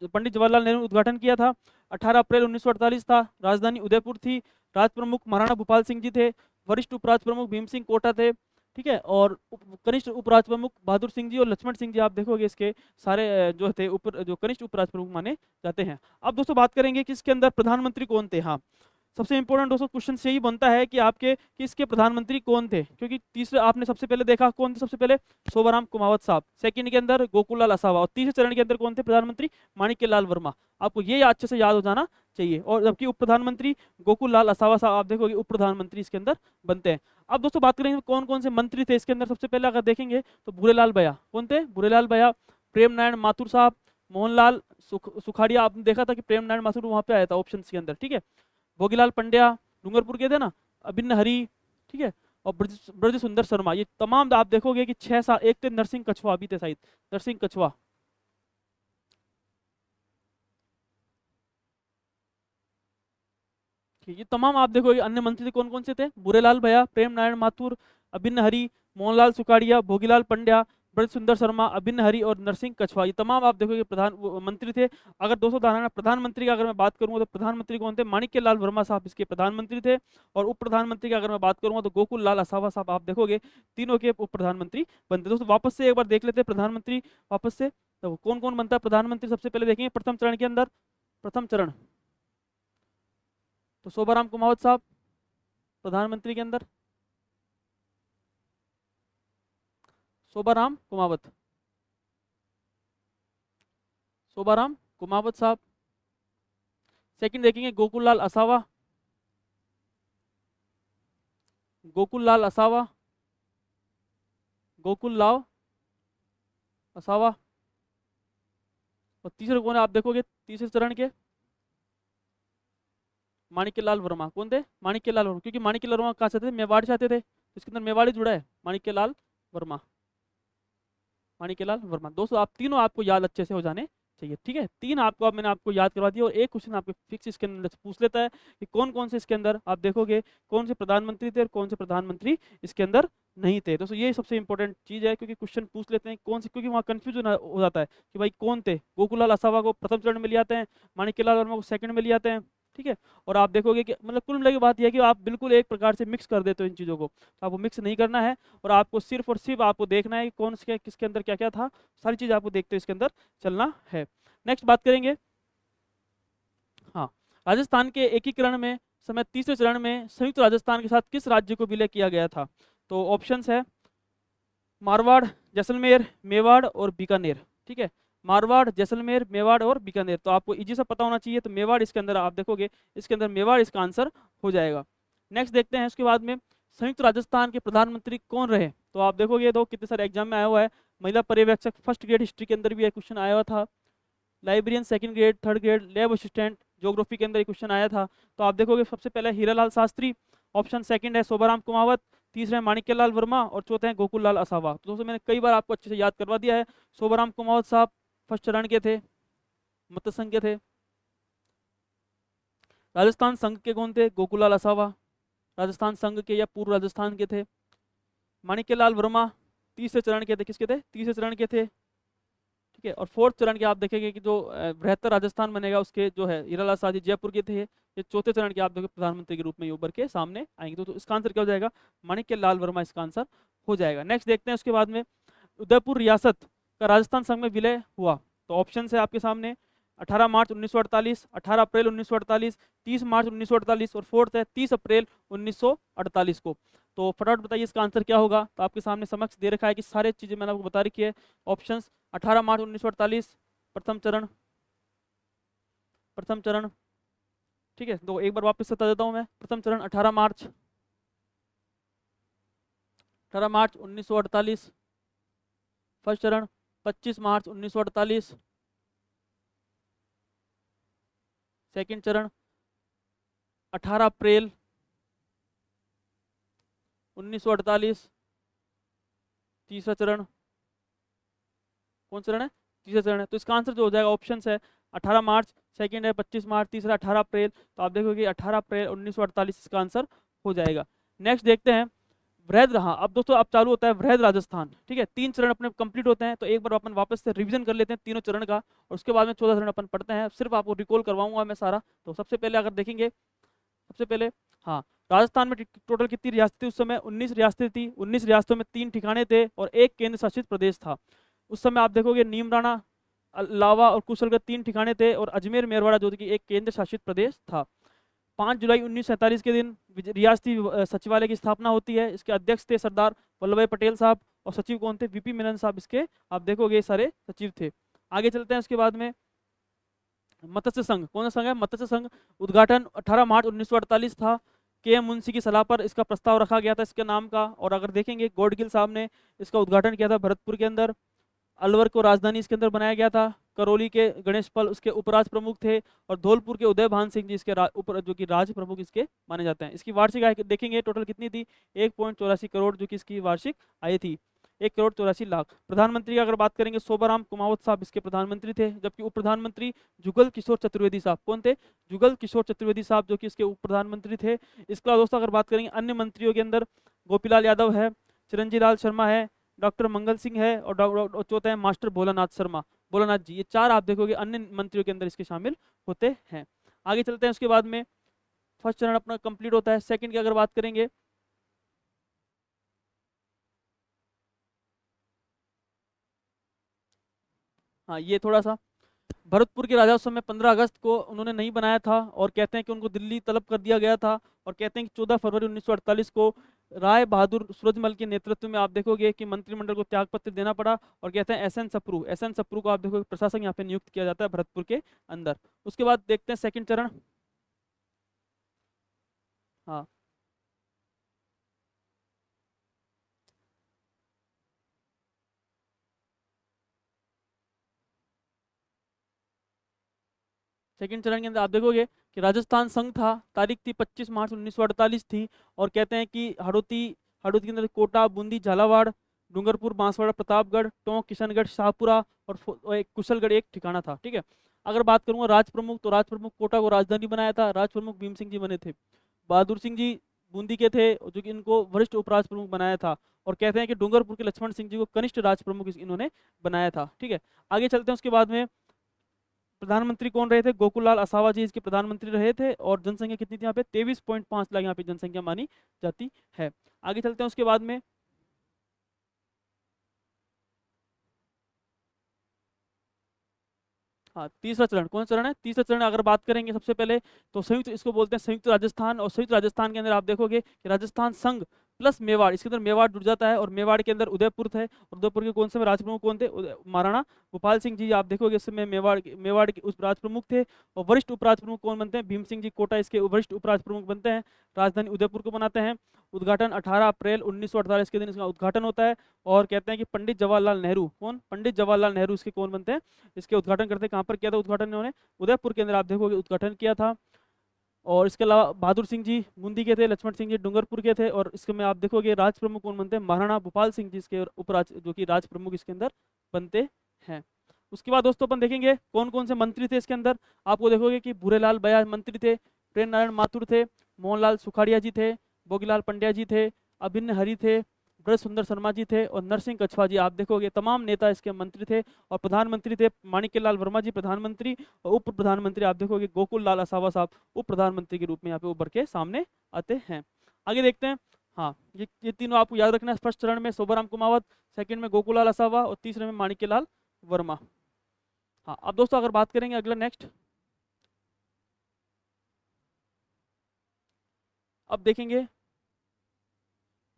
पंडित जवाहरलाल नेहरू ने उद्घाटन किया था। 18 अप्रैल 1948 था। राजधानी उदयपुर थी। राज प्रमुख महाराणा भूपाल सिंह जी थे। वरिष्ठ उपराज प्रमुख भीम सिंह कोटा थे। ठीक है, और कनिष्ठ उपराज प्रमुख बहादुर सिंह जी और लक्ष्मण सिंह जी आप देखोगे इसके सारे जो थे जो कनिष्ठ उपराज प्रमुख माने जाते हैं। अब दोस्तों बात करेंगे कि इसके अंदर प्रधानमंत्री कौन थे। हाँ, सबसे इंपॉर्टेंट दोस्तों क्वेश्चन यही बनता है कि आपके कि इसके प्रधानमंत्री कौन थे, क्योंकि तीसरे आपने सबसे पहले देखा कौन थे? सबसे पहले शोभाराम कुमावत साहब, सेकंड के अंदर गोकुललाल असावा और तीसरे चरण के अंदर कौन थे प्रधानमंत्री? माणिक्यलाल वर्मा। आपको ये अच्छे से याद हो जाना चाहिए। और जबकि उप प्रधानमंत्री गोकुललाल असावा साहब आप देखोगे उप प्रधानमंत्री इसके अंदर बनते हैं। अब दोस्तों बात करेंगे कौन कौन से मंत्री थे इसके अंदर। सबसे पहले अगर देखेंगे तो भूरेलाल भैया। कौन थे? भूरेलाल भैया। प्रेम नारायण माथुर साहब, मोहनलाल सुखाड़िया। आपने देखा था कि प्रेम नारायण माथुर वहां पे आया था ऑप्शन के अंदर। ठीक है, भोगीलाल पंड्या डूंगरपुर के थे ना, अभिन्न हरी। ठीक है, और ब्रज सुंदर शर्मा। ये तमाम आप देखोगे कि 6 साल। एक थे नरसिंह कछुआ भी थे शायद, नरसिंह कछुआ। ये तमाम आप देखोगे। अन्य मंत्री कौन कौन से थे? बुरेलाल भैया, प्रेम नारायण माथुर, अभिन्न हरी, मोहनलाल सुखाड़िया, भोगीलाल पंड्या, ब्रज सुंदर शर्मा, अभिन्न हरी और नरसिंह कछुआ। ये तमाम आप देखोगे मंत्री थे। अगर दोस्तों प्रधानमंत्री की अगर मैं बात करूंगा तो प्रधानमंत्री कौन थे? माणिक्य लाल वर्मा साहब इसके प्रधानमंत्री थे। और उप प्रधानमंत्री की अगर मैं बात करूंगा तो गोकुल लाल असावा साहब आप देखोगे तीनों के उप प्रधानमंत्री बनते। दोस्तों वापस से एक बार देख लेते हैं प्रधानमंत्री वापस से। तो कौन कौन बनता है प्रधानमंत्री? सबसे पहले देखेंगे प्रथम चरण के अंदर। प्रथम चरण तो शोभाराम कुमावत साहब प्रधानमंत्री के अंदर। शोभाराम कुमावत, शोभाराम कुमावत साहब। सेकंड देखेंगे गोकुललाल असावा, गोकुललाल असावा, गोकुललाल असावा। और तीसरे कौन है आप देखोगे तीसरे चरण के? माणिक्यलाल वर्मा। कौन थे? माणिक्यलाल वर्मा, क्योंकि माणिक्यलाल वर्मा कहाँ से थे? मेवाड़ से आते थे, इसके अंदर मेवाड़ी जुड़ा है। माणिक्यलाल वर्मा, माणिक्यलाल वर्मा। दोस्तों आप तीनों आपको याद अच्छे से हो जाने चाहिए। ठीक है, तीन आपको अब मैंने आपको याद करवा दिया। और एक क्वेश्चन आपके फिक्स इसके अंदर पूछ लेता है कि कौन कौन से इसके अंदर आप देखोगे कौन से प्रधानमंत्री थे और कौन से प्रधानमंत्री इसके अंदर नहीं थे। दोस्तों ये सबसे इंपॉर्टेंट चीज है, क्योंकि क्वेश्चन पूछ लेते हैं कौन से, क्योंकि वहाँ कंफ्यूजन हो जाता है कि भाई कौन थे। गोकुललाल असावा को प्रथम चरण में ले आते हैं, माणिक्यलाल वर्मा को सेकंड में ले आते हैं। ठीक है। और आप देखोगे कि मतलब कुल मिला के बात यह है कि आप बिल्कुल एक प्रकार से मिक्स कर देते हो इन चीज़ों को, तो आपको मिक्स नहीं करना है, और आपको सिर्फ और सिर्फ आपको देखना है कि कौन से किसके अंदर क्या क्या था, सारी चीज़ आपको देखते हुए इसके अंदर चलना है। नेक्स्ट बात करेंगे, हाँ, राजस्थान के एकीकरण में समय तीसरे चरण में संयुक्त राजस्थान के साथ किस राज्य को विलय किया गया था? तो ऑप्शंस है मारवाड़, जैसलमेर, मेवाड़ और बीकानेर। ठीक है, मारवाड़, जैसलमेर, मेवाड़ और बीकानेर। तो आपको इजी सा पता होना चाहिए, तो मेवाड़ इसके अंदर आप देखोगे, इसके अंदर मेवाड़ इसका आंसर हो जाएगा। नेक्स्ट देखते हैं उसके बाद में, संयुक्त राजस्थान के प्रधानमंत्री कौन रहे? तो आप देखोगे तो कितने सारे एग्जाम में आया हुआ है। महिला पर्यवेक्षक फर्स्ट ग्रेड हिस्ट्री के अंदर भी एक क्वेश्चन आया हुआ था, librarian second grade, third grade, lab assistant geography के अंदर एक क्वेश्चन आया था। तो आप देखोगे सबसे पहले हीरालाल शास्त्री, ऑप्शन सेकंड है शोभाराम कुमावत, तीसरा है माणिक्यलाल वर्मा और चौथे हैं गोकुल लाल असावा। तो दोस्तों मैंने कई बार आपको अच्छे से याद करवा दिया है। शोभाराम कुमावत साहब फर्स्ट चरण के थे, मत संघ के थे। राजस्थान संघ के कौन थे? गोकुल लाल असावा, राजस्थान संघ के या पूर्व राजस्थान के थे। माणिक्यलाल वर्मा तीसरे चरण के थे, किसके थे? तीसरे चरण के थे। ठीक है, और फोर्थ चरण के आप देखेंगे कि जो बृहत्तर राजस्थान बनेगा उसके जो है हीरालाल शास्त्री जयपुर के थे। ये चौथे चरण के आप देखो प्रधानमंत्री के रूप में उभर के सामने आएंगे। तो इसका आंसर क्या हो जाएगा? माणिक्य लाल वर्मा इसका आंसर हो जाएगा। नेक्स्ट देखते हैं उसके बाद में, उदयपुर रियासत का राजस्थान संघ में विलय हुआ। तो ऑप्शन है आपके सामने 18 मार्च 1948, 18 अप्रैल 1948, 30 मार्च 1948 और फोर्थ है 30 अप्रैल 1948 को। तो फटाफट बताइए इसका आंसर क्या होगा? तो आपके सामने समक्ष दे रखा है कि सारे चीज़ें मैंने आपको बता रखी है। ऑप्शंस 18 मार्च 1948 प्रथम चरण, प्रथम चरण। ठीक है, तो एक बार वापस से बता देता हूँ मैं। प्रथम चरण 18 मार्च, 18 मार्च 1948। फर्स्ट चरण 25 मार्च 1948। सेकंड चरण 18 अप्रैल 1948। तीसरा चरण कौन चरण है? तीसरा चरण है। तो इसका आंसर जो हो जाएगा ऑप्शन है 18 मार्च, सेकंड है 25 मार्च, तीसरा 18 अप्रैल। तो आप देखोगे 18 अप्रैल 1948 इसका आंसर हो जाएगा। नेक्स्ट देखते हैं वृहद रहा। अब दोस्तों अब चालू होता है वृहद राजस्थान। ठीक है, 3 चरण अपने कंप्लीट होते हैं। तो एक बार अपन वापस से रिवीजन कर लेते हैं तीनों चरण का, और उसके बाद में 14 चरण अपन पढ़ते हैं। सिर्फ आपको रिकॉल करवाऊंगा मैं सारा। तो सबसे पहले अगर देखेंगे, सबसे पहले हाँ, राजस्थान में टोटल कितनी रियासतें उस समय? 19 रियासतें थी। 19 रियासतों में 3 ठिकाने थे और एक केंद्र शासित प्रदेश था। उस समय आप देखोगे नीमराणा, लावा और कुशलगढ़ 3 ठिकाने थे, और अजमेर मेरवाड़ा जो कि एक केंद्र शासित प्रदेश था। 5 जुलाई 1947 के दिन रियासती सचिवालय की स्थापना होती है। इसके अध्यक्ष थे सरदार वल्लभ भाई पटेल साहब, और सचिव कौन थे? वीपी मेनन साहब इसके आप देखोगे सारे सचिव थे। आगे चलते हैं उसके बाद में, मत्स्य संघ। कौन सा संघ है? मत्स्य संघ। उद्घाटन 18 मार्च 1948 था। के एम मुंशी की सलाह पर इसका प्रस्ताव रखा गया था इसके नाम का। और अगर देखेंगे गॉडगिल साहब ने इसका उद्घाटन किया था भरतपुर के अंदर। अलवर को राजधानी इसके अंदर बनाया गया था। करौली के गणेश पल उसके उपराज प्रमुख थे, और धौलपुर के उदय भान सिंह जी इसके जो कि राज प्रमुख इसके माने जाते हैं। इसकी वार्षिक आय देखेंगे टोटल कितनी थी? 1.84 करोड़ जो कि इसकी वार्षिक आय थी, 1,84,00,000। प्रधानमंत्री की अगर बात करेंगे, शोभाराम कुमावत साहब इसके प्रधानमंत्री थे, जबकि उप प्रधानमंत्री जुगल किशोर चतुर्वेदी साहब। कौन थे? जुगल किशोर चतुर्वेदी साहब जो कि इसके उप प्रधानमंत्री थे। इसके अलावा दोस्तों अगर बात करेंगे अन्य मंत्रियों के अंदर, गोपीलाल यादव है, चिरंजी लाल शर्मा है, डॉक्टर मंगल सिंह है, और चौथा है मास्टर भोलानाथ शर्मा, भोलानाथ जी। ये 4 आप देखोगे अन्य मंत्रियों के अंदर इसके शामिल होते हैं। आगे चलते हैं उसके बाद में, फर्स्ट चरण अपना कंप्लीट होता है। सेकंड की अगर बात करेंगे, हाँ ये थोड़ा सा, भरतपुर के राजा उस समय 15 अगस्त को उन्होंने नहीं बनाया था, और कहते हैं कि उनको दिल्ली तलब कर दिया गया था। और कहते हैं कि 14 फरवरी 1948 को राय बहादुर सूरजमल के नेतृत्व में आप देखोगे कि मंत्रिमंडल को त्यागपत्र देना पड़ा। और कहते हैं एस एन सप्रू को आप देखोगे प्रशासक यहाँ पे नियुक्त किया जाता है भरतपुर के अंदर। उसके बाद देखते हैं सेकंड चरण। हाँ, सेकंड चरण के अंदर आप देखोगे कि राजस्थान संघ था, तारीख थी 25 मार्च 1948 थी। और कहते हैं कि हड़ौती, हड़ौती के अंदर कोटा, बूंदी, झालावाड़, डूंगरपुर, बांसवाड़ा, प्रतापगढ़, टोंक, किशनगढ़, शाहपुरा और एक कुशलगढ़ एक ठिकाना था। ठीक है, अगर बात करूंगा राज प्रमुख, तो राज प्रमुख कोटा को राजधानी बनाया था। राज प्रमुख भीम सिंह जी बने थे। बहादुर सिंह जी बूंदी के थे, जो कि इनको वरिष्ठ उपराज प्रमुख बनाया था। और कहते हैं कि डूंगरपुर के लक्ष्मण सिंह जी को कनिष्ठ राज प्रमुख इन्होंने बनाया था। ठीक है, आगे चलते हैं उसके बाद में, प्रधानमंत्री कौन रहे थे? गोकुललाल असावा जी इसके प्रधानमंत्री रहे थे। और जनसंख्या कितनी थी यहाँ पे? 23.5 लाख यहाँ पे जनसंख्या मानी जाती है। आगे चलते हैं उसके बाद में। हाँ, तीसरा चरण कौन सा चरण है? तीसरा चरण अगर बात करेंगे सबसे पहले तो संयुक्त, इसको बोलते हैं संयुक्त राजस्थान। और संयुक्त राजस्थान के अंदर आप देखोगे कि राजस्थान संघ प्लस मेवाड़, इसके अंदर मेवाड़ जुड़ जाता है। और मेवाड़ के अंदर उदयपुर थे, और उदयपुर के कौन से राज प्रमुख कौन थे? महाराणा भोपाल सिंह जी। आप देखोगे इस समय मेवाड़ के उप राज प्रमुख थे। और वरिष्ठ उपराज प्रमुख कौन बनते हैं? भीम सिंह जी कोटा इसके वरिष्ठ उपराज प्रमुख बनते हैं। राजधानी उदयपुर को बनाते हैं। उद्घाटन 18 अप्रैल 1948 के दिन इसका उद्घाटन होता है। और कहते हैं कि पंडित जवाहरलाल नेहरू, कौन? पंडित जवाहरलाल नेहरू इसके कौन बनते हैं? इसके उद्घाटन करते हैं। कहाँ पर किया था उद्घाटन इन्होंने? उदयपुर के अंदर आप देखोगे उद्घाटन किया था। और इसके अलावा बहादुर सिंह जी बूंदी के थे, लक्ष्मण सिंह जी डूंगरपुर के थे। और इसके में आप देखोगे राज प्रमुख कौन बनते हैं? महाराणा भोपाल सिंह जी इसके उपराज, जो कि राज प्रमुख इसके अंदर बनते हैं। उसके बाद दोस्तों अपन देखेंगे कौन कौन से मंत्री थे इसके अंदर। आपको देखोगे कि भूरेलाल बया मंत्री थे, प्रेम नारायण माथुर थे, मोहनलाल सुखाड़िया जी थे, भोगीलाल पंड्या जी थे, अभिन्न हरि थे, ब्रज सुंदर शर्मा जी थे, और नरसिंह कछवा जी। आप देखोगे तमाम नेता इसके मंत्री थे। और प्रधानमंत्री थे माणिक्यलाल वर्मा जी प्रधानमंत्री। और उप प्रधानमंत्री आप देखोगे गोकुल लाल असावा साहब उप प्रधानमंत्री के रूप में यहाँ पे उभर के सामने आते हैं। आगे देखते हैं। हाँ, ये तीनों आपको याद रखना है। फर्स्ट चरण में शोभाराम कुमावत, सेकंड में गोकुल लाल असावा, और तीसरे में माणिक्यलाल वर्मा। हाँ, अब दोस्तों अगर बात करेंगे अगला नेक्स्ट, अब देखेंगे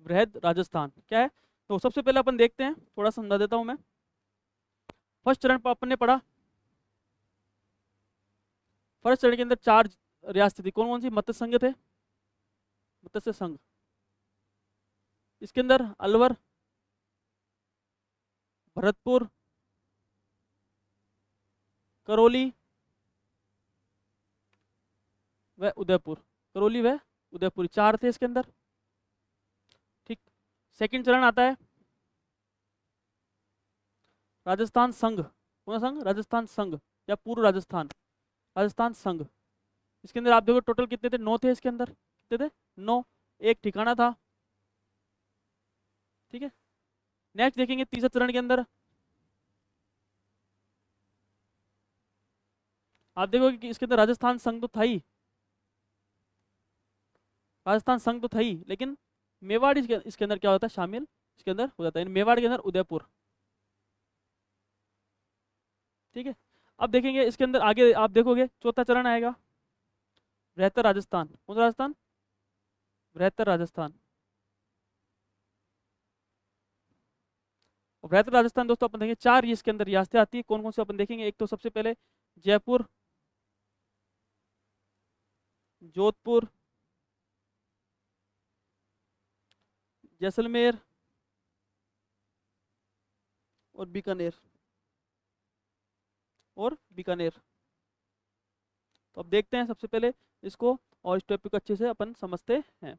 वृहद राजस्थान क्या है। तो सबसे पहले अपन देखते हैं, थोड़ा समझा देता हूं मैं। फर्स्ट चरण पर अपन ने पढ़ा, फर्स्ट चरण के अंदर 4 रियासतें थी। कौन कौन सी? मत्स्य संघ थे, मत्स्य संघ। इसके अंदर अलवर, भरतपुर, करौली व उदयपुर। करौली व उदयपुर 4 थे इसके अंदर। ठीक। सेकंड चरण आता है राजस्थान संघ। कौन सा संघ? राजस्थान संघ या पूर्व राजस्थान, राजस्थान संघ। इसके अंदर आप देखो टोटल कितने थे? 9 थे इसके अंदर। कितने थे? 9। एक ठिकाना था। ठीक है। नेक्स्ट देखेंगे तीसरे चरण के अंदर आप देखोगे कि इसके अंदर राजस्थान संघ तो था ही, राजस्थान संघ तो था ही, लेकिन मेवाड़ इसके अंदर क्या होता है? शामिल इसके अंदर हो जाता है। मेवाड़ के अंदर उदयपुर। ठीक है। अब देखेंगे इसके अंदर आगे आप देखोगे चौथा चरण आएगा बृहत्तर राजस्थान। कौन सा राजस्थान? बृहत्तर राजस्थान। बृहत्तर राजस्थान दोस्तों अपन देखेंगे 4 इसके अंदर रियासतें आती है। कौन कौन से अपन देखेंगे? एक तो सबसे पहले जयपुर, जोधपुर, जैसलमेर और बीकानेर, और बीकानेर। तो अब देखते हैं सबसे पहले इसको, और इस टॉपिक को अच्छे से अपन समझते हैं।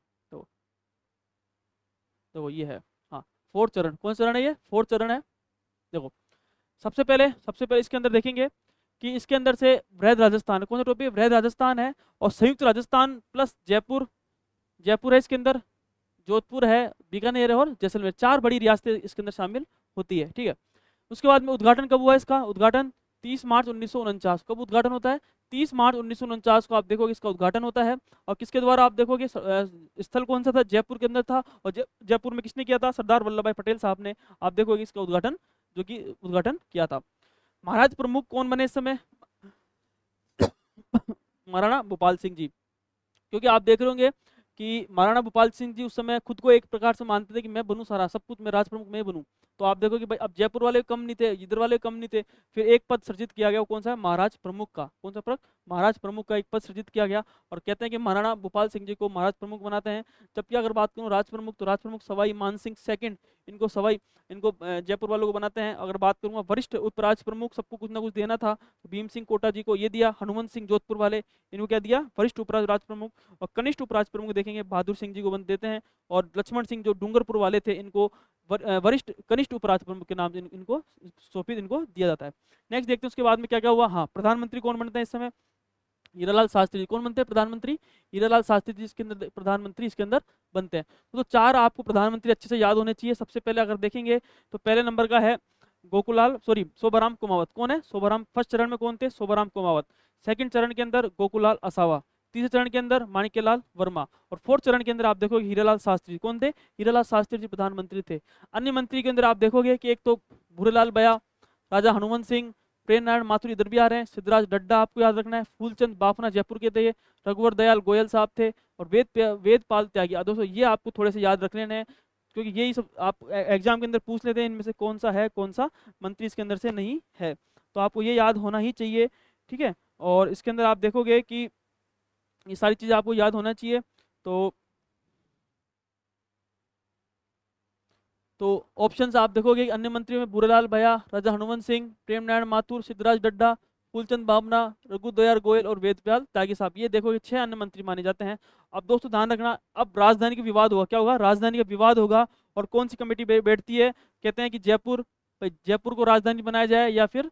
तो ये है, हाँ, फोर्थ चरण। कौन सा चरण है? ये फोर्थ चरण है। देखो सबसे पहले इसके अंदर देखेंगे कि इसके अंदर से वृहद राजस्थान, कौन सा टॉपिक? वृहद राजस्थान है। और संयुक्त राजस्थान प्लस जयपुर, जयपुर है इसके अंदर, जोधपुर है, बीकानेर है, और जैसलमेर। 4 बड़ी रियासतें इसके अंदर शामिल होती है। ठीक है। उसके बाद में उद्घाटन कब हुआ इसका? उद्घाटन 30 मार्च 1949। कब उद्घाटन होता है? 30 मार्च 1949 को आप देखोगे इसका उद्घाटन होता है। और किसके द्वारा? आप देखोगे स्थल कौन सा था? जयपुर के अंदर था। और जयपुर में किसने किया था? सरदार वल्लभ भाई पटेल साहब ने आप देखोगे इसका उद्घाटन, जो कि उद्घाटन किया था। महाराज प्रमुख कौन बने इस समय? महाराणा भोपाल सिंह जी। क्योंकि आप देख रहे होंगे कि महाराणा भोपाल सिंह जी उस समय खुद को एक प्रकार से मानते थे कि मैं बनूं सारा सब कुछ, मैं राज प्रमुख मैं बनूं। तो आप देखो कि भाई अब जयपुर वाले कम नहीं थे, इधर वाले कम नहीं थे। फिर एक पद सृजित किया गया, वो कौन सा है? महाराज प्रमुख का। कौन सा पद? महाराज प्रमुख का एक पद सृजित किया गया। और कहते हैं कि महाराणा भोपाल सिंह जी को महाराज प्रमुख बनाते हैं। जबकि अगर बात करूँ राज प्रमुख, तो राज प्रमुख सवाई मान सिंह सेकंड इनको जयपुर वालों को बनाते हैं। अगर बात करूँगा वरिष्ठ उपराज प्रमुख, सबको कुछ ना कुछ देना था, तो भीम सिंह कोटा जी को ये दिया। हनुमंत सिंह जोधपुर वाले, इनको क्या दिया? वरिष्ठ उपराज प्रमुख। और कनिष्ठ उपराज प्रमुख देखेंगे बहादुर सिंह जी को बन देते हैं। और लक्ष्मण सिंह जो डूंगरपुर वाले थे, इनको वरिष्ठ कनिष्ठ उपराज प्रमुख के नाम से इनको सौंपी, इनको दिया जाता है। नेक्स्ट देखते हैं उसके बाद में क्या क्या हुआ। हाँ, प्रधानमंत्री कौन बनते हैं इस समय? हीरालाल शास्त्री जी। कौन बनते हैं प्रधानमंत्री? हीरालाल शास्त्री जी इसके अंदर प्रधानमंत्री इसके अंदर बनते हैं। तो 4 आपको प्रधानमंत्री अच्छे से याद होने चाहिए। सबसे पहले अगर देखेंगे तो पहले नंबर का है गोकुलाल सॉरी शोभाराम कुमावत। कौन है शोभाराम? फर्स्ट चरण में कौन थे? शोभाराम कुमावत। सेकंड चरण के अंदर गोकुलाल असावा। तीसरे चरण के अंदर माणिक्यलाल वर्मा। और फोर्थ चरण के अंदर आप देखोगे हीरालाल शास्त्री। कौन थे? हीरालाल शास्त्री जी प्रधानमंत्री थे। अन्य मंत्री के अंदर आप देखोगे कि एक तो भूरेलाल बया, राजा हनुमंत सिंह, प्रेम नारायण माथुर इधर भी आ रहे हैं, सिद्धराज डड्डा आपको याद रखना है, फूलचंद बाफना जयपुर के थे, रघुवर दयाल गोयल साहब थे, और वेदपाल त्यागी। दोस्तों ये आपको थोड़े से याद रख लेने हैं, क्योंकि यही सब आप एग्जाम के अंदर पूछ लेते हैं इनमें से कौन सा है, कौन सा मंत्री इसके अंदर से नहीं है। तो आपको ये याद होना ही चाहिए, ठीक है। और इसके अंदर आप देखोगे कि ये सारी चीज़ें आपको याद होना चाहिए। तो ऑप्शंस आप देखोगे अन्य मंत्रियों में भूरेलाल भैया, राजा हनुमंत सिंह, प्रेम नारायण माथुर, सिद्धराज डड्डा, फूलचंद बामना, रघुदयाल गोयल और वेदपाल त्यागी साहब। ये देखोगे 6 अन्य मंत्री माने जाते हैं। अब दोस्तों ध्यान रखना, अब राजधानी का विवाद होगा। क्या होगा? राजधानी का विवाद होगा। और कौन सी कमेटी बैठती है? कहते हैं कि जयपुर, भाई जयपुर को राजधानी बनाया जाए या फिर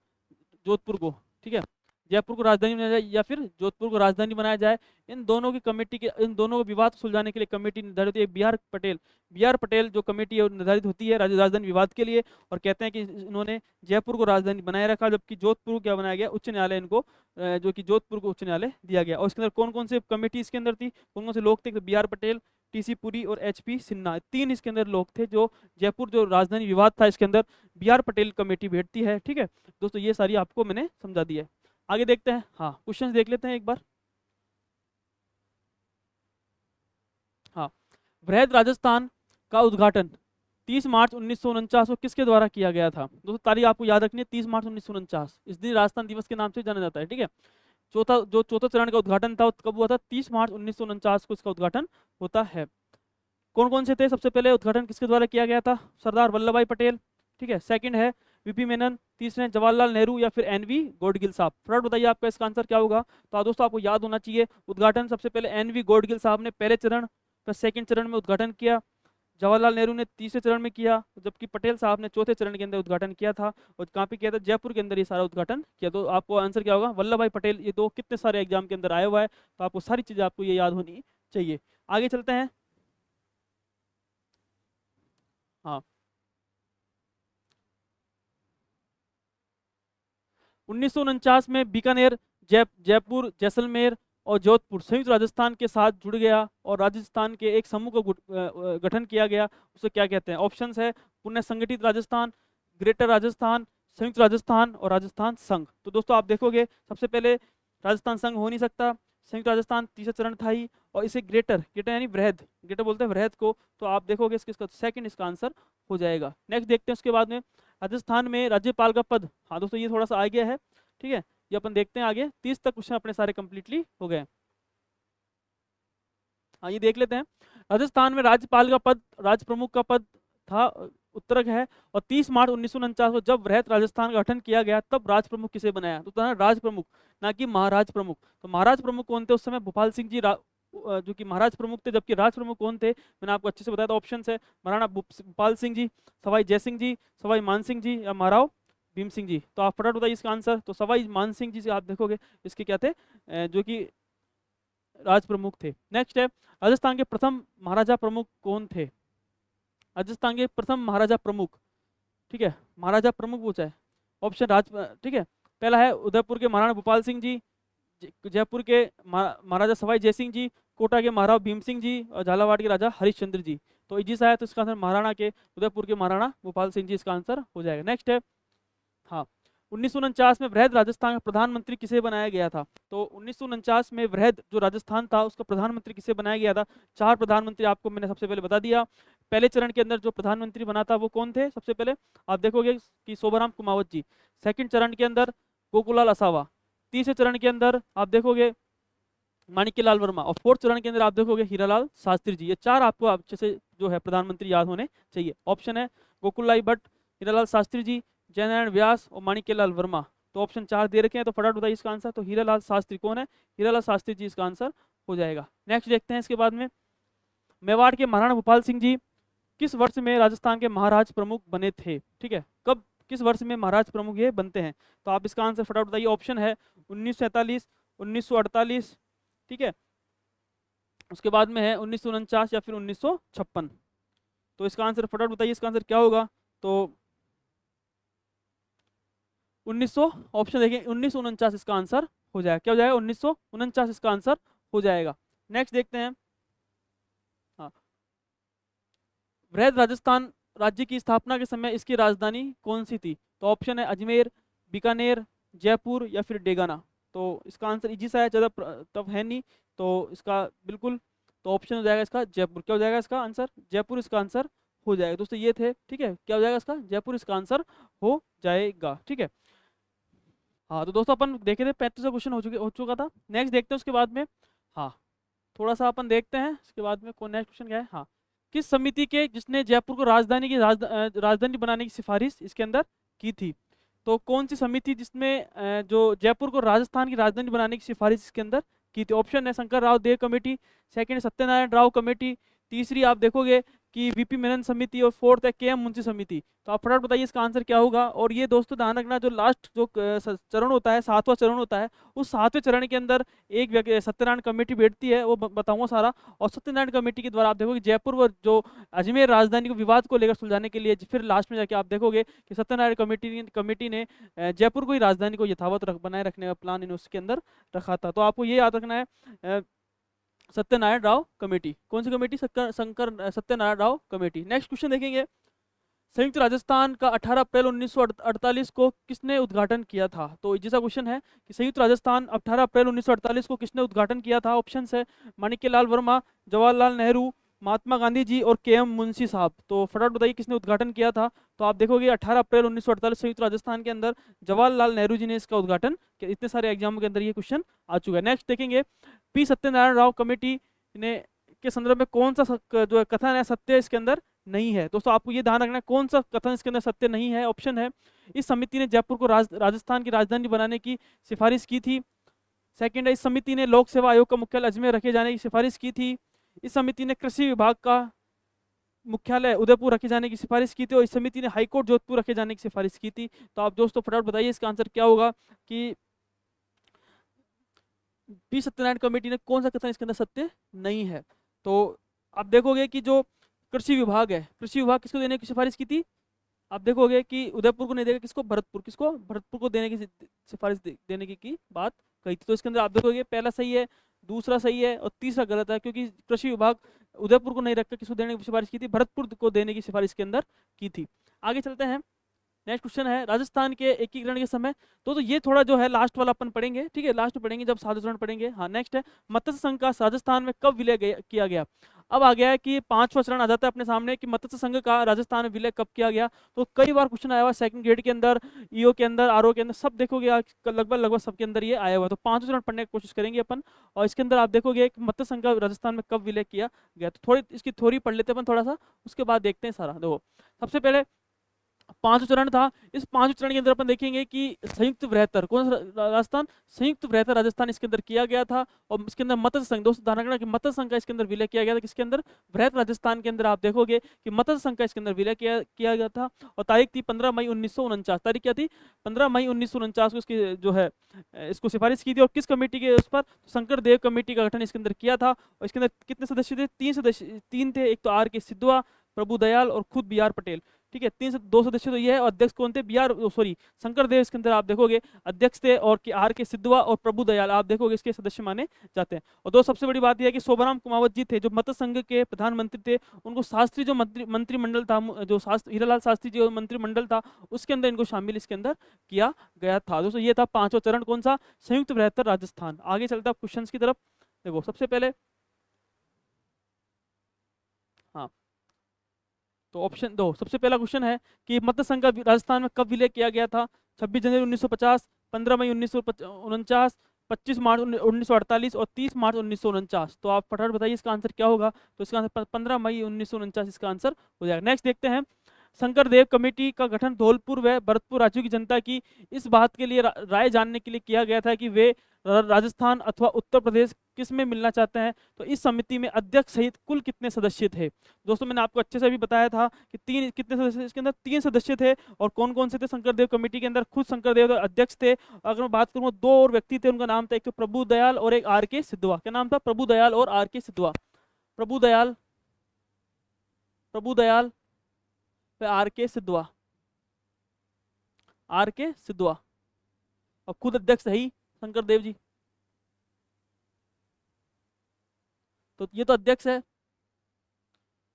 जोधपुर को, ठीक है। जयपुर को राजधानी बनाया जाए या फिर जोधपुर को राजधानी बनाया जाए। इन दोनों की कमेटी के, इन दोनों को विवाद सुलझाने के लिए कमेटी निर्धारित होती है। बी आर पटेल जो कमेटी है वो निर्धारित होती है राजधानी विवाद के लिए। और कहते हैं कि इन्होंने जयपुर को राजधानी बनाए रखा, जबकि जोधपुर को क्या बनाया गया? उच्च न्यायालय इनको, जो कि जोधपुर को उच्च न्यायालय दिया गया। और इसके अंदर कौन कौन से कमेटी इसके अंदर थी, कौन कौन से लोग थे? B R Patel, TC Puri और एचपी सिन्हा, 3 इसके अंदर लोग थे जो जयपुर जो राजधानी विवाद था इसके अंदर बी आर पटेल कमेटी बैठती है, ठीक है। दोस्तों ये सारी आपको मैंने समझा दी है। आगे देखते हैं, हाँ क्वेश्चंस देख लेते हैं एक बार। हाँ, वृहद राजस्थान का उद्घाटन 30 मार्च 1949 को किसके द्वारा किया गया था? दोस्तों तारीख आपको याद रखनी है, 30 मार्च 1949, इस दिन राजस्थान दिवस के नाम से जाना जाता है, ठीक है। चौथा चरण का उद्घाटन था कब हुआ था? 30 मार्च 1949 को इसका उद्घाटन होता है। कौन कौन से थे? सबसे पहले उद्घाटन किसके द्वारा किया गया था? सरदार वल्लभ भाई पटेल, ठीक है। सेकंड है वीपी मेनन, तीसरे हैं जवाहरलाल नेहरू या फिर एनवी गोडगिल साहब। फटाफट बताइए आपका इसका आंसर क्या होगा? तो दोस्तों आपको याद होना चाहिए, उद्घाटन सबसे पहले एनवी गोडगिल साहब ने पहले चरण फिर सेकंड चरण में उद्घाटन किया, जवाहरलाल नेहरू ने तीसरे चरण में किया, जबकि पटेल साहब ने चौथे चरण के अंदर उद्घाटन किया था। और कहाँ पे किया था? जयपुर के अंदर ये सारा उद्घाटन किया। तो आपको आंसर क्या होगा? वल्लभ भाई पटेल। ये दो कितने सारे एग्जाम के अंदर आया हुआ है, तो आपको सारी चीजें आपको ये याद होनी चाहिए। आगे चलते हैं। हाँ, 1949 में बीकानेर, जयपुर, जैसलमेर और जोधपुर संयुक्त राजस्थान के साथ जुड़ गया और राजस्थान के एक समूह का गठन किया गया। उसे क्या कहते हैं? ऑप्शंस है पुनः संगठित राजस्थान, ग्रेटर राजस्थान, संयुक्त राजस्थान और राजस्थान संघ। तो दोस्तों आप देखोगे सबसे पहले राजस्थान संघ हो नहीं सकता, संयुक्त राजस्थान तीसरा चरण था ही, और इसे ग्रेटर, ग्रेटर यानी वृहद, ग्रेटर बोलते हैं वृहद को। तो आप देखोगे इसका सेकंड इसका आंसर हो जाएगा। नेक्स्ट देखते हैं उसके बाद में, राजस्थान में राज्यपाल का पद। हाँ दोस्तों ये थोड़ा सा आ गया है, ठीक है। ये अपन देखते हैं आगे, 30 तक क्वेश्चन अपने सारे कंप्लीटली हो गए। हाँ ये देख लेते हैं। राजस्थान में राज्यपाल का पद, राज प्रमुख का पद था, उत्तरक है। और 30 मार्च 1949 को जब वृहद राजस्थान का गठन किया गया तब राज प्रमुख किसे बनाया? तो था राज प्रमुख, ना कि महाराज प्रमुख। तो महाराज प्रमुख कौन थे उस समय? भोपाल सिंह जी जो कि महाराज प्रमुख थे। जबकि राज प्रमुख कौन थे? मैंने आपको अच्छे से बताया था, ऑप्शन है महाराणा भोपाल सिंह जी, सवाई जय सिंह जी, सवाई मान सिंह जी या महाराव भीम सिंह जी। तो आप फटाफट बताइए इसका आंसर। तो सवाई मान सिंह जी से आप देखोगे इसके क्या थे, जो कि राज प्रमुख थे। नेक्स्ट है, राजस्थान के प्रथम महाराजा प्रमुख कौन थे? राजस्थान के प्रथम महाराजा प्रमुख, ठीक है, महाराजा प्रमुख पूछा है। ऑप्शन ठीक है, पहला है उदयपुर के महाराणा भोपाल सिंह जी, जयपुर के महाराजा सवाई जय सिंह जी, कोटा के महाराव भीम सिंह जी और झालावाड़ के राजा हरिश्चंद्र जी। तो इजिस आया तो इसका आंसर महाराणा के, उदयपुर के महाराणा भोपाल सिंह जी इसका आंसर हो जाएगा। नेक्स्ट है, हाँ 1949 में वृहद राजस्थान का प्रधानमंत्री किसे बनाया गया था? तो 1949 में वृहद जो राजस्थान था उसका प्रधानमंत्री किसे बनाया गया था? 4 प्रधानमंत्री आपको मैंने सबसे पहले बता दिया। पहले चरण के अंदर जो प्रधानमंत्री बना था वो कौन थे? सबसे पहले आप देखोगे कि शोभाराम कुमावत जी। सेकंड चरण के अंदर गोकुलाल असावा। तीसरे चरण के अंदर आप देखोगे माणिक्यलाल वर्मा। और फोर्थ चरण के अंदर आप देखोगे हीरालाल शास्त्री जी। ये 4 आपको अच्छे से जो है प्रधानमंत्री याद होने चाहिए। ऑप्शन है गोकुललाई भट्ट, हीरालाल शास्त्री जी, जयनारायण व्यास और माणिक्यलाल वर्मा। तो ऑप्शन 4 दे रखे हैं, तो फटाफट बताइए इसका आंसर। तो हीरालाल शास्त्री कौन है? हीरालाल शास्त्री जी इसका आंसर हो जाएगा। नेक्स्ट देखते हैं इसके बाद में, मेवाड़ के महाराणा भोपाल सिंह जी किस वर्ष में राजस्थान के महाराज प्रमुख बने थे? ठीक है, कब किस वर्ष में महाराज प्रमुख ये बनते हैं? तो आप इसका आंसर फटाफट बताइए। ऑप्शन है 1947, 1948, ठीक है, उसके बाद में है 1949 या फिर 1956। तो इसका आंसर फटाफट बताइए, इसका आंसर क्या होगा? तो 1900, ऑप्शन देखें 1949 इसका आंसर हो जाएगा। क्या हो जाएगा? 1949 इसका आंसर हो जाएगा। नेक्स्ट देखते हैं। हाँ, वृहद राजस्थान राज्य की स्थापना के समय इसकी राजधानी कौन सी थी? तो ऑप्शन है अजमेर, बीकानेर, जयपुर या फिर डेगाना। तो इसका आंसर इजी सा है, ज़्यादा टफ है नहीं। तो इसका बिल्कुल, तो ऑप्शन हो जाएगा इसका जयपुर। क्या हो जाएगा इसका आंसर? जयपुर इसका आंसर हो जाएगा। दोस्तों ये थे, ठीक है, क्या हो जाएगा इसका? जयपुर इसका आंसर हो जाएगा। ठीक है। हाँ तो दोस्तों अपन देखे थे 35 क्वेश्चन हो चुका था। नेक्स्ट देखते हैं उसके बाद में। हाँ, थोड़ा सा अपन देखते हैं इसके बाद में कौन नेक्स्ट क्वेश्चन क्या है। हाँ, किस समिति के जिसने जयपुर को राजधानी बनाने की सिफारिश इसके अंदर की थी? तो कौन सी समिति जिसमें जो जयपुर को राजस्थान की राजधानी बनाने की सिफारिश इसके अंदर की थी? ऑप्शन है Shankar Rao Dev committee, second Satyanarayana Rao committee, तीसरी आप देखोगे कि वीपी मेनन समिति, और फोर्थ है केएम मुंशी समिति। तो आप फटाफट बताइए इसका आंसर क्या होगा। और ये दोस्तों ध्यान रखना, जो लास्ट जो चरण होता है, 7वां चरण होता है, उस 7वें चरण के अंदर एक सत्यनारायण कमेटी बैठती है, वो बताऊंगा सारा। और सत्यनारायण कमेटी के द्वारा आप देखोगे जयपुर व जो अजमेर राजधानी को विवाद को लेकर सुलझाने के लिए फिर लास्ट में जाके आप देखोगे कि सत्यनारायण कमेटी ने जयपुर को ही राजधानी को यथावत बनाए रखने का प्लान इन उसके अंदर रखा था। तो आपको ये याद रखना है, सत्यनारायण राव कमेटी। कौन सी committee? Satyanarayana Rao committee. Next question देखेंगे। संयुक्त राजस्थान का 18 अप्रैल 1948 को किसने उद्घाटन किया था? तो जैसा क्वेश्चन है कि संयुक्त राजस्थान 18 अप्रैल 1948 को किसने उद्घाटन किया था? ऑप्शन है माणिक्यलाल वर्मा, जवाहरलाल नेहरू, महात्मा गांधी जी और केएम मुंशी साहब। तो फटाफट बताइए किसने उद्घाटन किया था। तो आप देखोगे 18 अप्रैल 1948 संयुक्त राजस्थान के अंदर जवाहरलाल नेहरू जी ने इसका उद्घाटन किया। इतने सारे एग्जामों के अंदर ये क्वेश्चन आ चुका है। नेक्स्ट देखेंगे, पी सत्यनारायण राव कमेटी ने के संदर्भ में कौन सा जो है कथन है सत्य इसके अंदर नहीं है? दोस्तों आपको ये ध्यान रखना है कौन सा कथन इसके अंदर सत्य नहीं है। ऑप्शन है इस समिति ने जयपुर को राजस्थान की राजधानी बनाने की सिफारिश की थी। सेकंड है इस समिति ने लोक सेवा आयोग का मुख्यालय अजमेर रखे जाने की सिफारिश की थी। इस समिति ने कृषि विभाग का मुख्यालय उदयपुर रखे जाने की सिफारिश की थी। और इस समिति ने हाईकोर्ट जोधपुर रखे जाने की सिफारिश की थी। तो आप दोस्तों फटाफट बताइए इसका आंसर क्या होगा कि पी सत्यनारायण कमेटी ने कौन सा कथन इसके अंदर सत्य नहीं है। तो आप देखोगे कि जो कृषि विभाग है, कृषि विभाग किसको देने की सिफारिश की थी? आप देखोगे कि उदयपुर को नहीं देगा, किसको? भरतपुर। किसको? भरतपुर को देने की सिफारिश देने की बात कही थी। तो इसके अंदर आप देखोगे पहला सही है, दूसरा सही है और तीसरा गलत है, क्योंकि कृषि विभाग उदयपुर को नहीं रखकर किसको देने की सिफारिश की थी? भरतपुर को देने की सिफारिश के अंदर की थी। आगे चलते हैं। नेक्स्ट क्वेश्चन है राजस्थान के एकीकरण के समय। तो ये थोड़ा जो है लास्ट वाला अपन पढ़ेंगे, ठीक है, लास्ट में पढ़ेंगे जब साधारण पढ़ेंगे। हाँ, नेक्स्ट है मत्स्य संघ का राजस्थान में कब विलय किया गया? अब आ गया है कि 5वां चरण आ जाता है अपने सामने कि मत्स्य संघ का राजस्थान में विलय कब किया गया। तो कई बार क्वेश्चन आया हुआ सेकंड ग्रेड के अंदर, ईओ के अंदर, आरओ के अंदर, सब देखोगे आज लगभग सबके अंदर ये आया हुआ है। तो 5वां चरण पढ़ने की कोशिश करेंगे अपन। और इसके अंदर आप देखोगे कि मत्स्य संघ का राजस्थान में कब विलय किया गया। तो थोड़ी इसकी थ्योरी पढ़ लेते हैं अपन थोड़ा सा, उसके बाद देखते हैं सारा। देखो सबसे पहले 5वां चरण था। इस 5वें चरण के अंदर अपन देखेंगे कि संयुक्त बृहत्तर कौन सा राजस्थान? संयुक्त बृहत्तर राजस्थान इसके अंदर किया गया था। और इसके अंदर मत्स्य संघ, दोस्तों ध्यान रखना कि मत्स्य संघ का इसके अंदर विलय किया गया था। किसके अंदर? बृहत राजस्थान के अंदर आप देखोगे कि मत्स्य संघ का इसके अंदर विलय किया गया था। और तारीख थी 15 मई 1949। तारीख क्या थी? 15 मई 1949 को इसकी जो है इसको सिफारिश की थी। और किस कमेटी के उस पर? शंकर देव कमेटी का गठन इसके अंदर किया था। और इसके अंदर कितने सदस्य थे? 3 थे। एक तो आर के सिद्धवा, प्रभु दयाल और खुद बी आर पटेल। ठीक है, 2 सदस्य तो ये है। और अध्यक्ष कौन थे? शंकर देव इसके अंदर आप देखोगे अध्यक्ष थे। और आर के सिद्धवा और प्रभु दयाल आप देखोगे इसके सदस्य माने जाते हैं। और दो सबसे बड़ी बात यह है कि शोभाराम कुमावत जी थे जो मत्स्य संघ के प्रधानमंत्री थे। उनको शास्त्री जो मंत्रिमंडल था, जो हीरालाल शास्त्री जी मंत्रिमंडल था, उसके अंदर इनको शामिल इसके अंदर किया गया था। दोस्तों ये था 5वां चरण, कौन सा? संयुक्त बृहत्तर राजस्थान। आगे चलता क्वेश्चन की तरफ। देखो सबसे पहले, हाँ, तो ऑप्शन दो, सबसे पहला क्वेश्चन है कि मत्स्य संघ का राजस्थान में कब विलय किया गया था? 26 जनवरी 1950, 15 मई 1949, 25 मार्च 1948 और 30 मार्च 1949। तो आप फटाफट बताइए इसका आंसर क्या होगा। तो इसका आंसर 15 मई 1949 इसका आंसर हो जाएगा। नेक्स्ट देखते हैं। शंकर देव कमेटी का गठन धौलपुर व भरतपुर राज्यों की जनता की इस बात के लिए राय जानने के लिए किया गया था कि वे राजस्थान अथवा उत्तर प्रदेश किस में मिलना चाहते हैं। तो इस समिति में अध्यक्ष सहित कुल कितने सदस्य थे? दोस्तों मैंने आपको अच्छे से भी बताया था कि कितने सदस्य इसके अंदर? 3 सदस्य थे। और कौन कौन से थे शंकर देव कमेटी के अंदर? खुद शंकर देव अध्यक्ष थे। अगर मैं बात करूँ 2 और व्यक्ति थे, उनका नाम था, एक तो प्रभु दयाल और एक आर के सिद्धवा। क्या नाम था? प्रभु दयाल और are K Sidhwa. Prabhu Dayal, Prabhu Dayal, are K Sidhwa, are K सिद्धवा। और खुद अध्यक्ष है ही शंकर देव जी, तो ये तो अध्यक्ष है,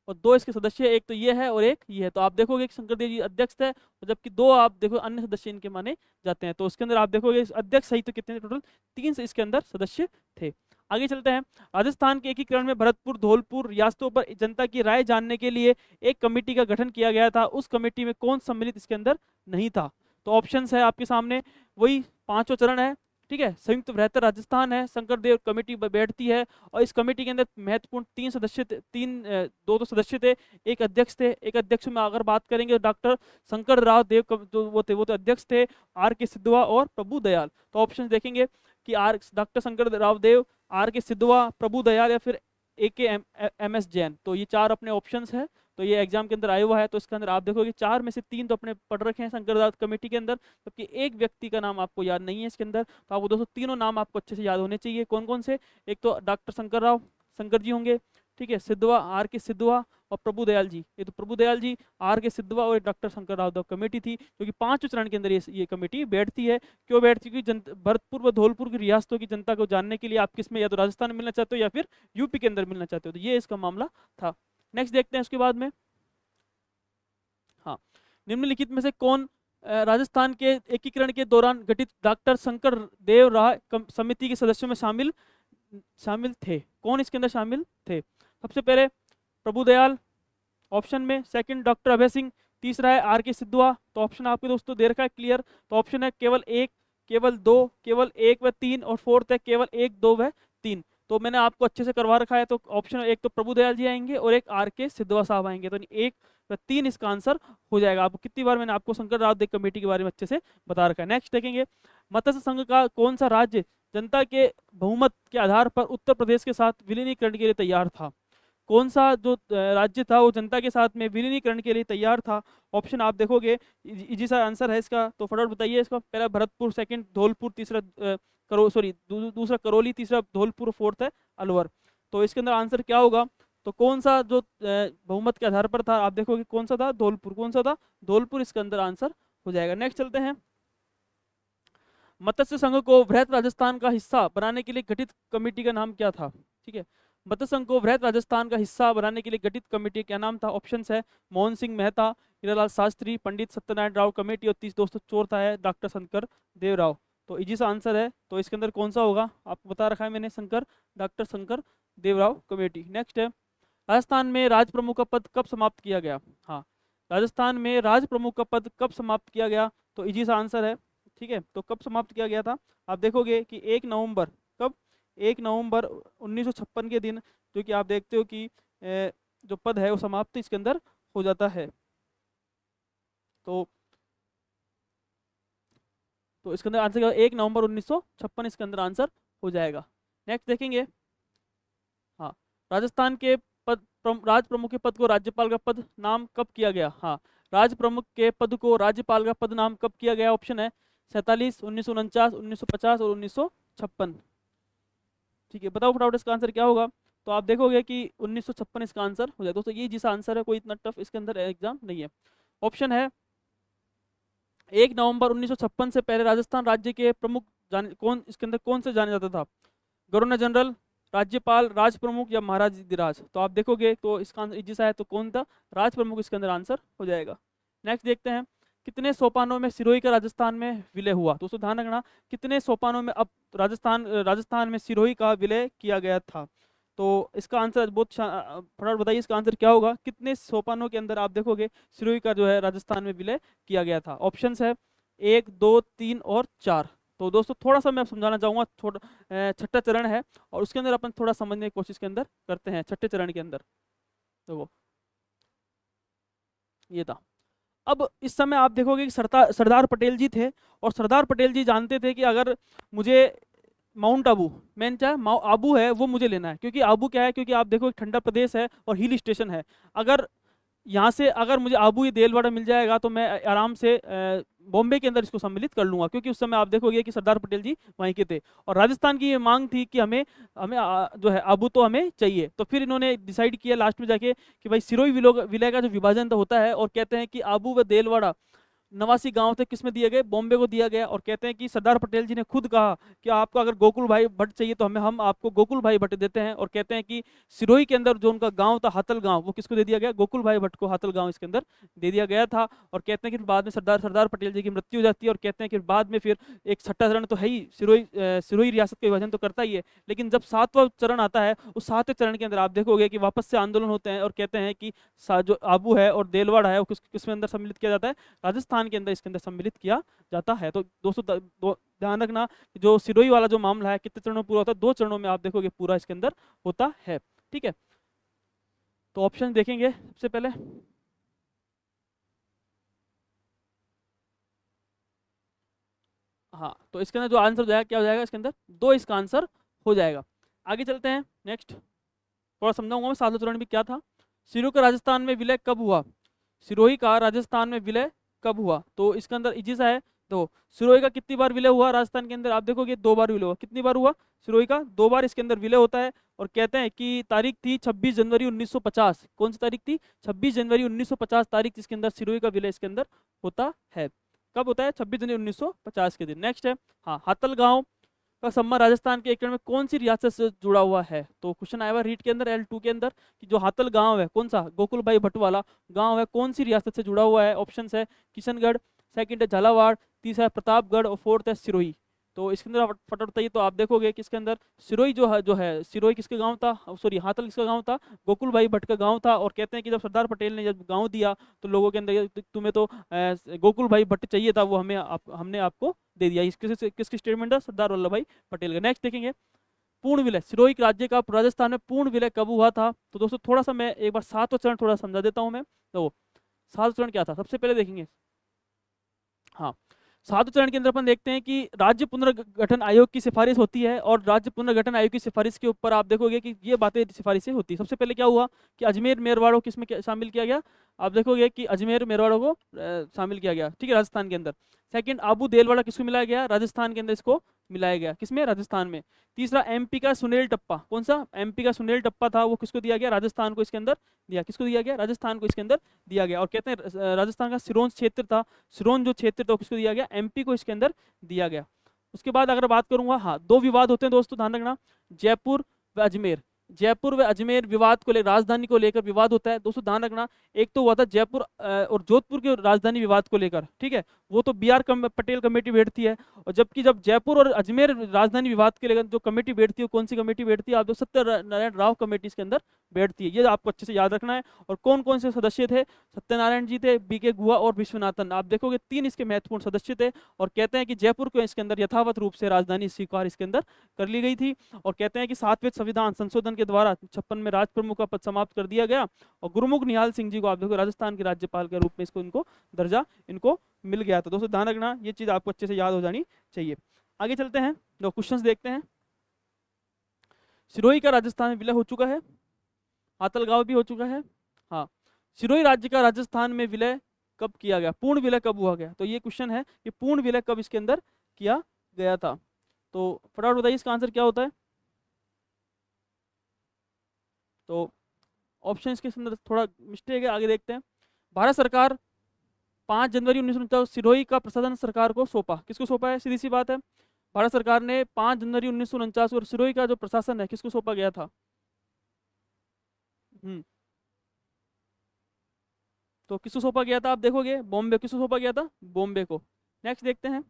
और दो इसके सदस्य, एक तो ये है और एक ये है। तो आप देखोगे कि शंकर देव जी अध्यक्ष थे, और जबकि दो आप देखो अन्य सदस्य इनके माने जाते हैं। तो उसके अंदर आप देखोगे अध्यक्ष सही तो कितने टोटल 3 से इसके अंदर सदस्य थे। आगे चलते हैं। राजस्थान के एकीकरण में भरतपुर धौलपुर रियासतों पर जनता की राय जानने के लिए एक कमेटी का गठन किया गया था। उस कमेटी में कौन सम्मिलित इसके अंदर नहीं था? तो ऑप्शंस है आपके सामने, वही 5वां चरण है, ठीक है। संयुक्त बृहत्तर राजस्थान है, शंकर देव कमेटी बैठती है, और इस कमेटी के अंदर महत्वपूर्ण 3 सदस्य थे, दो तो सदस्य थे, एक अध्यक्ष थे। एक अध्यक्ष में अगर बात करेंगे डॉक्टर शंकर राव देव जो वो तो अध्यक्ष थे, आर के सिद्धवा और प्रभु दयाल। तो ऑप्शन देखेंगे कि doctor Shankar Rao Dev, R K Sidhwa, प्रभु दयाल, या फिर ए के एम एस जैन। तो ये 4 अपने ऑप्शंस है, तो ये एग्जाम के अंदर आया हुआ है। तो इसके अंदर आप देखोगे 4 में से 3 तो अपने पढ़ रखे हैं शंकर दास कमेटी के अंदर, जबकि एक व्यक्ति का नाम आपको याद नहीं है इसके अंदर। तो आपको दोस्तों तीनों नाम आपको अच्छे से याद होने चाहिए। कौन कौन से? एक तो डॉक्टर शंकर राव शंकर जी होंगे, ठीक है, सिद्धवा, आर के सिद्धवा, और प्रभु दयाल जी। ये तो प्रभु दयाल जी, आर के सिद्धवा और डॉक्टर शंकर राव कमेटी थी, जो कि 5 चरण के अंदर ये कमेटी बैठती है। क्यों बैठती है? क्योंकि भरतपुर व धौलपुर की रियासतों की जनता को जानने के लिए आप किसमें, या तो राजस्थान में मिलना चाहते हो या फिर यूपी के अंदर मिलना चाहते हो। तो ये इसका मामला था। नेक्स्ट देखते हैं उसके बाद में। हाँ, निम्नलिखित में से कौन राजस्थान के एकीकरण के दौरान गठित डॉक्टर शंकर देव राय समिति के सदस्यों में शामिल थे? कौन इसके अंदर शामिल थे? सबसे पहले प्रभु दयाल ऑप्शन में, सेकंड डॉक्टर अभय सिंह, तीसरा है आर के सिद्धवा। तो ऑप्शन आपके दोस्तों दे रखा है क्लियर। तो ऑप्शन है केवल 1, केवल 2, केवल 1 व 3, और फोर्थ है केवल 1, 2 व 3। तो मैंने आपको अच्छे से करवा रखा है। तो ऑप्शन एक तो प्रभु दयाल जी आएंगे और एक आर के सिद्धवा साहब आएंगे। तो 1 व 3 इसका आंसर हो जाएगा। आपको कितनी बार मैंने आपको शंकर राव देव कमेटी के बारे में अच्छे से बता रखा है। नेक्स्ट देखेंगे, मत्स्य संघ का कौन सा राज्य जनता के बहुमत के आधार पर उत्तर प्रदेश के साथ विलीनीकरण के लिए तैयार था? कौन सा जो राज्य था वो जनता के साथ में विलीनीकरण के लिए तैयार था? ऑप्शन आप देखोगे इजी सा आंसर है इसका, तो फटाफट बताइए इसका। पहला भरतपुर, सेकंड धौलपुर, तीसरा दूसरा करौली, तीसरा धौलपुर, फोर्थ है अलवर। तो इसके अंदर आंसर क्या होगा? तो कौन सा जो बहुमत के आधार पर था, आप देखोगे कौन सा था? धौलपुर। कौन सा था? धौलपुर इसका अंदर आंसर हो जाएगा। नेक्स्ट चलते हैं। मत्स्य संघ को वृहत राजस्थान का हिस्सा बनाने के लिए गठित कमेटी का नाम क्या था? ठीक है, मत्स्य संघ को वृहत राजस्थान का हिस्सा बनाने के लिए गठित कमेटी क्या नाम था? ऑप्शंस है मोहन सिंह मेहता, हीरालाल शास्त्री, पंडित सत्यनारायण राव कमेटी, और 30 दोस्तों चौथा है डॉक्टर शंकर देव राव। तो इजी सा आंसर है। तो इसके अंदर कौन सा होगा आपको बता रखा है मैंने, डॉक्टर शंकर देव राव कमेटी। नेक्स्ट है, राजस्थान में राज प्रमुख का पद कब समाप्त किया गया? हाँ, राजस्थान में राज प्रमुख का पद कब समाप्त किया गया? तो इजी सा आंसर है, ठीक है। तो कब समाप्त किया गया था? आप देखोगे कि 1 नवंबर, कब? 1 नवंबर 1956 के दिन, जो कि आप देखते हो कि जो पद है वो समाप्त इसके अंदर हो जाता है। तो इसके अंदर आंसर 1 नवंबर 1956 इसके अंदर आंसर हो जाएगा। नेक्स्ट देखेंगे। हाँ, राजस्थान के राज प्रमुख के पद को राज्यपाल का पद नाम कब किया गया? हाँ, राज प्रमुख के पद को राज्यपाल का पद नाम कब किया गया? ऑप्शन है 47, 1949, 1950 और 1956। ठीक है, बताओ फटाफट इसका आंसर क्या होगा? तो आप देखोगे कि 1956 इसका आंसर हो जाएगा। दोस्तों ये जिसका आंसर है, कोई इतना टफ इसके अंदर एग्जाम नहीं है। ऑप्शन है 1 नवंबर 1956 से पहले राजस्थान राज्य के प्रमुख इसके अंदर कौन से जाने जाता था? गवर्नर जनरल, राज्यपाल, राज प्रमुख, या महाराज धीराज। तो आप देखोगे तो इसका आंसर जैसा है, तो कौन था? राज प्रमुख इसके अंदर आंसर हो जाएगा। नेक्स्ट देखते हैं, कितने सोपानों में सिरोही का राजस्थान में विलय हुआ? दोस्तों ध्यान रखना, कितने सोपानों में अब राजस्थान में सिरोही का विलय किया गया था? तो इसका आंसर बहुत फटाफट बताइए, इसका आंसर क्या होगा? कितने सोपानों के अंदर आप देखोगे सिरोही का जो है राजस्थान में विलय किया गया था? ऑप्शंस है 1, 2, 3 और 4। तो दोस्तों थोड़ा सा मैं समझाना चाहूँगा, छठा चरण है और उसके अंदर अपन थोड़ा समझने की कोशिश के अंदर करते हैं। छठे चरण के अंदर देखो ये था। अब इस समय आप देखोगे कि सरदार पटेल जी थे, और सरदार पटेल जी जानते थे कि अगर मुझे माउंट आबू, मेन चाहे आबू है वो मुझे लेना है, क्योंकि आबू क्या है, क्योंकि आप देखो एक ठंडा प्रदेश है और हिल स्टेशन है। अगर यहाँ से अगर मुझे आबू या देलवाड़ा मिल जाएगा तो मैं आराम से बॉम्बे के अंदर इसको सम्मिलित कर लूंगा, क्योंकि उस समय आप देखोगे कि सरदार पटेल जी वहीं के थे और राजस्थान की ये मांग थी कि हमें जो है आबू तो हमें चाहिए। तो फिर इन्होंने डिसाइड किया लास्ट में जाके कि भाई सिरोही विलय का जो विभाजन तो होता है, और कहते हैं कि आबू व देलवाड़ा 89 गांव थे, किसमें दिए गए, बॉम्बे को दिया गया। और कहते हैं कि सरदार पटेल जी ने खुद कहा कि आपको अगर गोकुल भाई भट्ट चाहिए तो हम आपको गोकुल भाई भट्ट देते हैं। और कहते हैं कि सिरोही के अंदर जो उनका गांव था हातल गांव, वो किसको दे दिया गया, गोकुल भाई भट्ट को हातल गांव इसके अंदर दे दिया गया था। और कहते हैं कि बाद में सरदार सरदार पटेल जी की मृत्यु हो जाती है। और कहते हैं कि बाद में फिर एक छठा चरण तो है ही, सिरोही रियासत का विभाजन तो करता ही है, लेकिन जब सातवां चरण आता है उस सातवें चरण के अंदर आप देखोगे कि वापस से आंदोलन होते हैं। और कहते हैं कि जो आबू है और देलवाड़ा है वो किस में अंदर सम्मिलित किया जाता है, राजस्थान के अंदर इसके अंदर सम्मिलित किया जाता है। तो दोस्तों ध्यान रखना, जो सिरोही वाला जो मामला है कितने चरणों में पूरा होता है, 2 चरणों में आप देखोगे पूरा इसके अंदर होता है। ठीक है, तो ऑप्शन देखेंगे सबसे पहले। हाँ, तो इसके अंदर जो आंसर हो जाएगा क्या हो जाएगा, इसके अंदर 2 इसका आंसर हो जाएगा। आगे चलते हैं नेक्स्ट, थोड़ा समझाऊंगा मैं सातवां चरण भी क्या था। सिरोही का राजस्थान में विलय कब हुआ, सिरोही का राजस्थान में विलय कब हुआ, तो इसके अंदर इजी सा है। तो सिरोही का कितनी बार विलय हुआ राजस्थान के अंदर, आप देखोगे 2 बार विलय हुआ। कितनी बार हुआ सिरोही का, 2 बार इसके अंदर विलय होता है। और कहते हैं कि तारीख थी 26 जनवरी 1950, कौन सी तारीख थी, 26 जनवरी 1950 तारीख जिसके अंदर सिरोही का विलय इसके अंदर होता है। कब होता है, 26 जनवरी 1950 के दिन। नेक्स्ट है, हाँ, हातल गांव का संबंध राजस्थान के एकड़ में कौन सी रियासत से जुड़ा हुआ है। तो क्वेश्चन आया हुआ रीट के अंदर L2 के अंदर कि जो हातल गांव है कौन सा, गोकुल भाई भट्ट वाला गांव है, कौन सी रियासत से जुड़ा हुआ है। ऑप्शंस है किशनगढ़, सेकंड है झालावाड़, तीसरा है प्रतापगढ़ और फोर्थ है सिरोही। तो इसके अंदर आप फटाफट बताइए। तो आप देखोगे कि इसके अंदर सिरोही जो है सिरोही किसके गांव था, सॉरी हातल किसका गांव था, गोकुल भाई भट्ट का गांव था। और कहते हैं कि जब सरदार पटेल ने जब गांव दिया तो लोगों के अंदर तुम्हें तो गोकुल भाई भट्ट चाहिए था, वो हमने आपको दे दिया। किसकी स्टेटमेंट है, सरदार वल्लभ भाई पटेल का। नेक्स्ट देखेंगे, पूर्ण विलय, सिरोही राज्य का राजस्थान में पूर्ण विलय कब हुआ था। तो दोस्तों थोड़ा सा मैं एक बार सातवां चरण थोड़ा समझा देता हूँ मैं। तो सातवां चरण क्या था, सबसे पहले देखेंगे। हाँ, सातवें चरण के अंदर अपन देखते हैं कि राज्य पुनर्गठन आयोग की सिफारिश होती है। और राज्य पुनर्गठन आयोग की सिफारिश के ऊपर आप देखोगे कि ये बातें सिफारिशें होती है। सबसे पहले क्या हुआ कि अजमेर मेरवाड़ों को किसमें शामिल किया गया, आप देखोगे कि अजमेर मेरवाड़ों को शामिल किया गया, ठीक है, राजस्थान के अंदर। सेकंड, आबू देलवाड़ा किसको मिलाया गया, राजस्थान के अंदर इसको मिलाया गया, किसमें, राजस्थान में। तीसरा, एमपी का सुनील टप्पा, कौन सा, एमपी का सुनील टप्पा था, वो किसको दिया गया, राजस्थान को इसके अंदर दिया, किसको दिया गया, राजस्थान को इसके अंदर दिया गया। और कहते हैं राजस्थान का सिरोंज क्षेत्र था, सिरोंज जो क्षेत्र था किसको दिया गया, एमपी को इसके अंदर दिया गया। उसके बाद अगर बात करूंगा, हाँ, 2 विवाद होते हैं दोस्तों, ध्यान रखना, जयपुर व अजमेर। जयपुर व अजमेर विवाद को लेकर, राजधानी को लेकर विवाद होता है दोस्तों, ध्यान रखना। एक तो हुआ था जयपुर और जोधपुर के राजधानी विवाद को लेकर, ठीक है, वो तो BR पटेल कमेटी बैठती है। और जबकि जब जयपुर और अजमेर राजधानी विवाद के लेकर जो कमेटी बैठती है, कौन सी कमेटी बैठती है, आप लोग सत्यनारायण राव कमेटी इसके अंदर बैठती है। ये आपको अच्छे से याद रखना है। और कौन कौन से सदस्य थे, सत्यनारायण जी थे, BK गुहा और विश्वनाथन, आप देखोगे 3 इसके महत्वपूर्ण सदस्य थे। और कहते हैं कि जयपुर को इसके अंदर यथावत रूप से राजधानी स्वीकार इसके अंदर कर ली गई थी। और कहते हैं कि 7वें संविधान संशोधन के द्वारा 56 में राज प्रमुख का पद समाप्त कर दिया गया। और गुरुमुख निहाल सिंह जी को आप देखो राजस्थान के राज्यपाल के रूप में इनको दर्जा इनको मिल गया था। दोस्तों ध्यान रखना, ये चीज आपको अच्छे से याद हो जानी चाहिए। आगे चलते हैं, दो क्वेश्चंस देखते हैं। सिरोही का राजस्थान में विलय हो चुका है, हातलगांव भी हो चुका है। हाँ, सिरोही राज्य का राजस्थान में विलय कब किया गया, पूर्ण विलय कब हुआ गया, तो ये क्वेश्चन है कि पूर्ण विलय कब इसके अंदर किया गया था। तो फटाफट बताइए इसका आंसर क्या होता है। तो ऑप्शन इसके अंदर थोड़ा मिस्टेक है, आगे देखते हैं। भारत सरकार 5 जनवरी 1949 सिरोही का प्रशासन सरकार को सौंपा, किसको सौंपा है, सीधी सी बात है, भारत सरकार ने 5 जनवरी 1949 और सिरोही का जो प्रशासन है किसको सौंपा गया था। तो किसको सौंपा गया था, आप देखोगे बॉम्बे, किसको सौंपा गया था, बॉम्बे को। नेक्स्ट देखते हैं,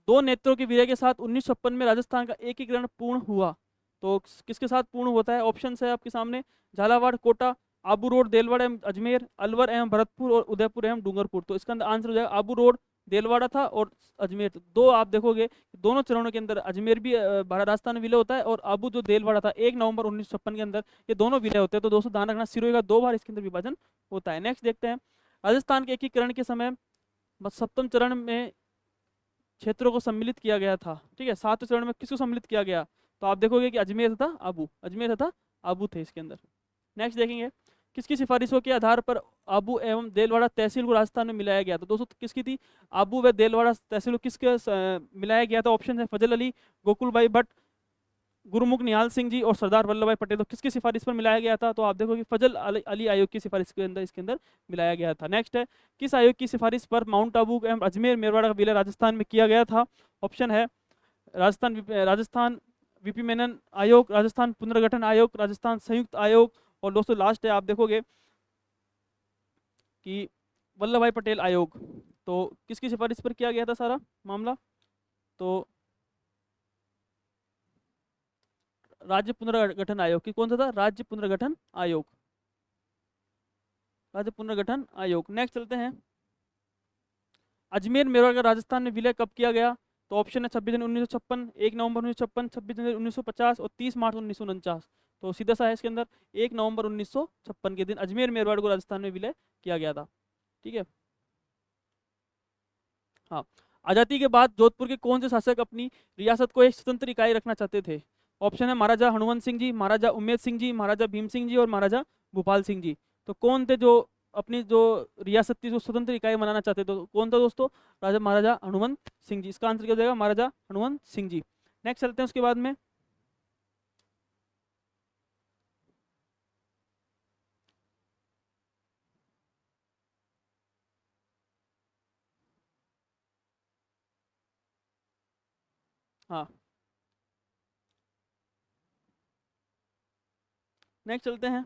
2 नेत्रों के विलय के साथ 1956 में राजस्थान का एकीकरण पूर्ण हुआ। तो किसके साथ पूर्ण होता है, ऑप्शन है आपके सामने, झालावाड़, कोटा, आबू रोड, देलवाड़ा एवं अजमेर, अलवर एवं भरतपुर और उदयपुर एवं डूंगरपुर। तो इसका आंसर हो जाएगा आबू रोड, देलवाड़ा था और अजमेर। दो आप देखोगे दोनों चरणों के अंदर अजमेर भी राजस्थान में विलय होता है और आबू जो देलवाड़ा था 1 नवंबर 1956 के अंदर, ये दोनों विलय होते हैं। तो दोस्तों ध्यान रखना, सिरोही का 2 बार इसके अंदर विभाजन होता है। नेक्स्ट देखते हैं, राजस्थान के एकीकरण के समय 7वें चरण में क्षेत्रों को सम्मिलित किया गया था, ठीक है, 7वें चरण में किसको सम्मिलित किया गया, तो आप देखोगे कि अजमेर तथा आबू, अजमेर तथा आबू थे इसके अंदर। नेक्स्ट देखेंगे, किसकी सिफारिशों के आधार पर आबू एवं देलवाड़ा तहसील को राजस्थान में मिलाया गया। तो दोस्तों किसकी थी, आबू व देलवाड़ा तहसील को किसके मिलाया गया था, ऑप्शन है फजल अली, गोकुल भाई भट्ट, गुरुमुख निहाल सिंह जी और सरदार वल्लभ भाई पटेल। तो किसकी सिफारिश पर मिलाया गया था? तो आप देखोगे फजल अली आयोग की सिफारिश के अंदर इसके अंदर मिलाया गया था। नेक्स्ट है, किस आयोग की सिफारिश पर माउंट आबू एवं अजमेर मेरवाड़ा का विलय राजस्थान में किया गया था? ऑप्शन है राजस्थान वीपी मेनन आयोग, राजस्थान पुनर्गठन आयोग, राजस्थान संयुक्त आयोग, और दोस्तों लास्ट है आप देखोगे कि वल्लभ भाई पटेल आयोग। तो किसकी सिफारिश पर किया गया था सारा मामला? तो राज्य पुनर्गठन आयोग की, कौन सा था? राज्य पुनर्गठन आयोग, राज्य पुनर्गठन आयोग। नेक्स्ट चलते हैं, अजमेर मेरठ का राजस्थान में विलय कब किया गया? तो ऑप्शन है 26 जनवरी 1956, 1 नवंबर 1956, 26 जनवरी 1950 और 30 मार्च 1949। तो सीधा सा है इसके अंदर 1 नवंबर 1956 के दिन अजमेर मेरवाड़ को राजस्थान में विलय किया गया था। ठीक है। हाँ, आज़ादी के बाद जोधपुर के कौन से शासक अपनी रियासत को एक स्वतंत्र इकाई रखना चाहते थे? ऑप्शन है महाराजा हनुमंत सिंह जी, महाराजा उमेद सिंह जी, महाराजा भीम सिंह जी और महाराजा भूपाल सिंह जी। तो कौन थे जो अपनी जो रियासत थी जो स्वतंत्र इकाई बनाना चाहते थे? तो कौन था दोस्तों? राजा महाराजा हनुमंत सिंह जी। इसका आंसर क्या हो जाएगा? महाराजा हनुमंत सिंह जी। नेक्स्ट चलते हैं उसके बाद में, हाँ नेक्स्ट चलते हैं।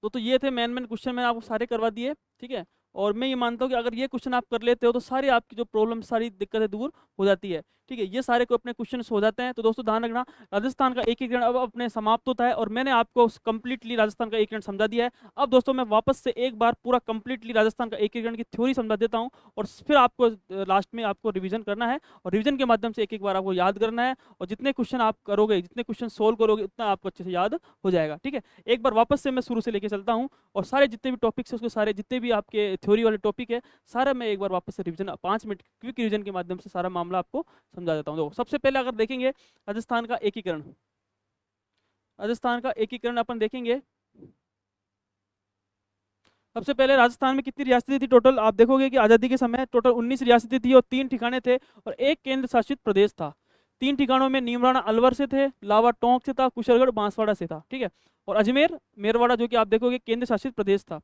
तो ये थे मेन मेन क्वेश्चन, मैंने आपको सारे करवा दिए। ठीक है, और मैं ये मानता हूँ कि अगर ये क्वेश्चन आप कर लेते हो तो सारी आपकी जो प्रॉब्लम, सारी दिक्कतें दूर हो जाती है। ठीक है, ये सारे को अपने क्वेश्चन हो जाते हैं। तो दोस्तों ध्यान रखना, राजस्थान का एकीकरण अब अपने समाप्त होता है और मैंने आपको कंप्लीटली राजस्थान का एकीकरण समझा दिया है। अब दोस्तों मैं वापस से एक बार पूरा कंप्लीटली राजस्थान का एकीकरण की थ्योरी समझा देता हूँ, और फिर आपको लास्ट में आपको रिविजन करना है, और रिविजन के माध्यम से एक एक बार आपको याद करना है, और जितने क्वेश्चन आप करोगे, जितने क्वेश्चन सोल्व करोगे, उतना आपको अच्छे से याद हो जाएगा। ठीक है, एक बार वापस से मैं शुरू से लेके चलता हूँ, और सारे जितने भी टॉपिक्स है उसके सारे जितने भी आपके थ्योरी वाले टॉपिक है सारा मैं एक बार वापस से रिवीजन 5 मिनट क्विक रिवीजन के माध्यम से सारा मामला आपको समझा देता हूँ। देखो सबसे पहले अगर देखेंगे राजस्थान का एकीकरण, राजस्थान का एकीकरण अपन देखेंगे। सबसे पहले राजस्थान में कितनी रियासतें थी टोटल? आप देखोगे कि आज़ादी के समय टोटल 19 रियासतें थी और 3 ठिकाने थे और एक केंद्र शासित प्रदेश था। 3 ठिकानों में नीमराणा अलवर से थे, लावा टोंक से था, कुशलगढ़ बांसवाड़ा से था। ठीक है, और अजमेर मेरवाड़ा जो कि आप देखोगे केंद्र शासित प्रदेश था।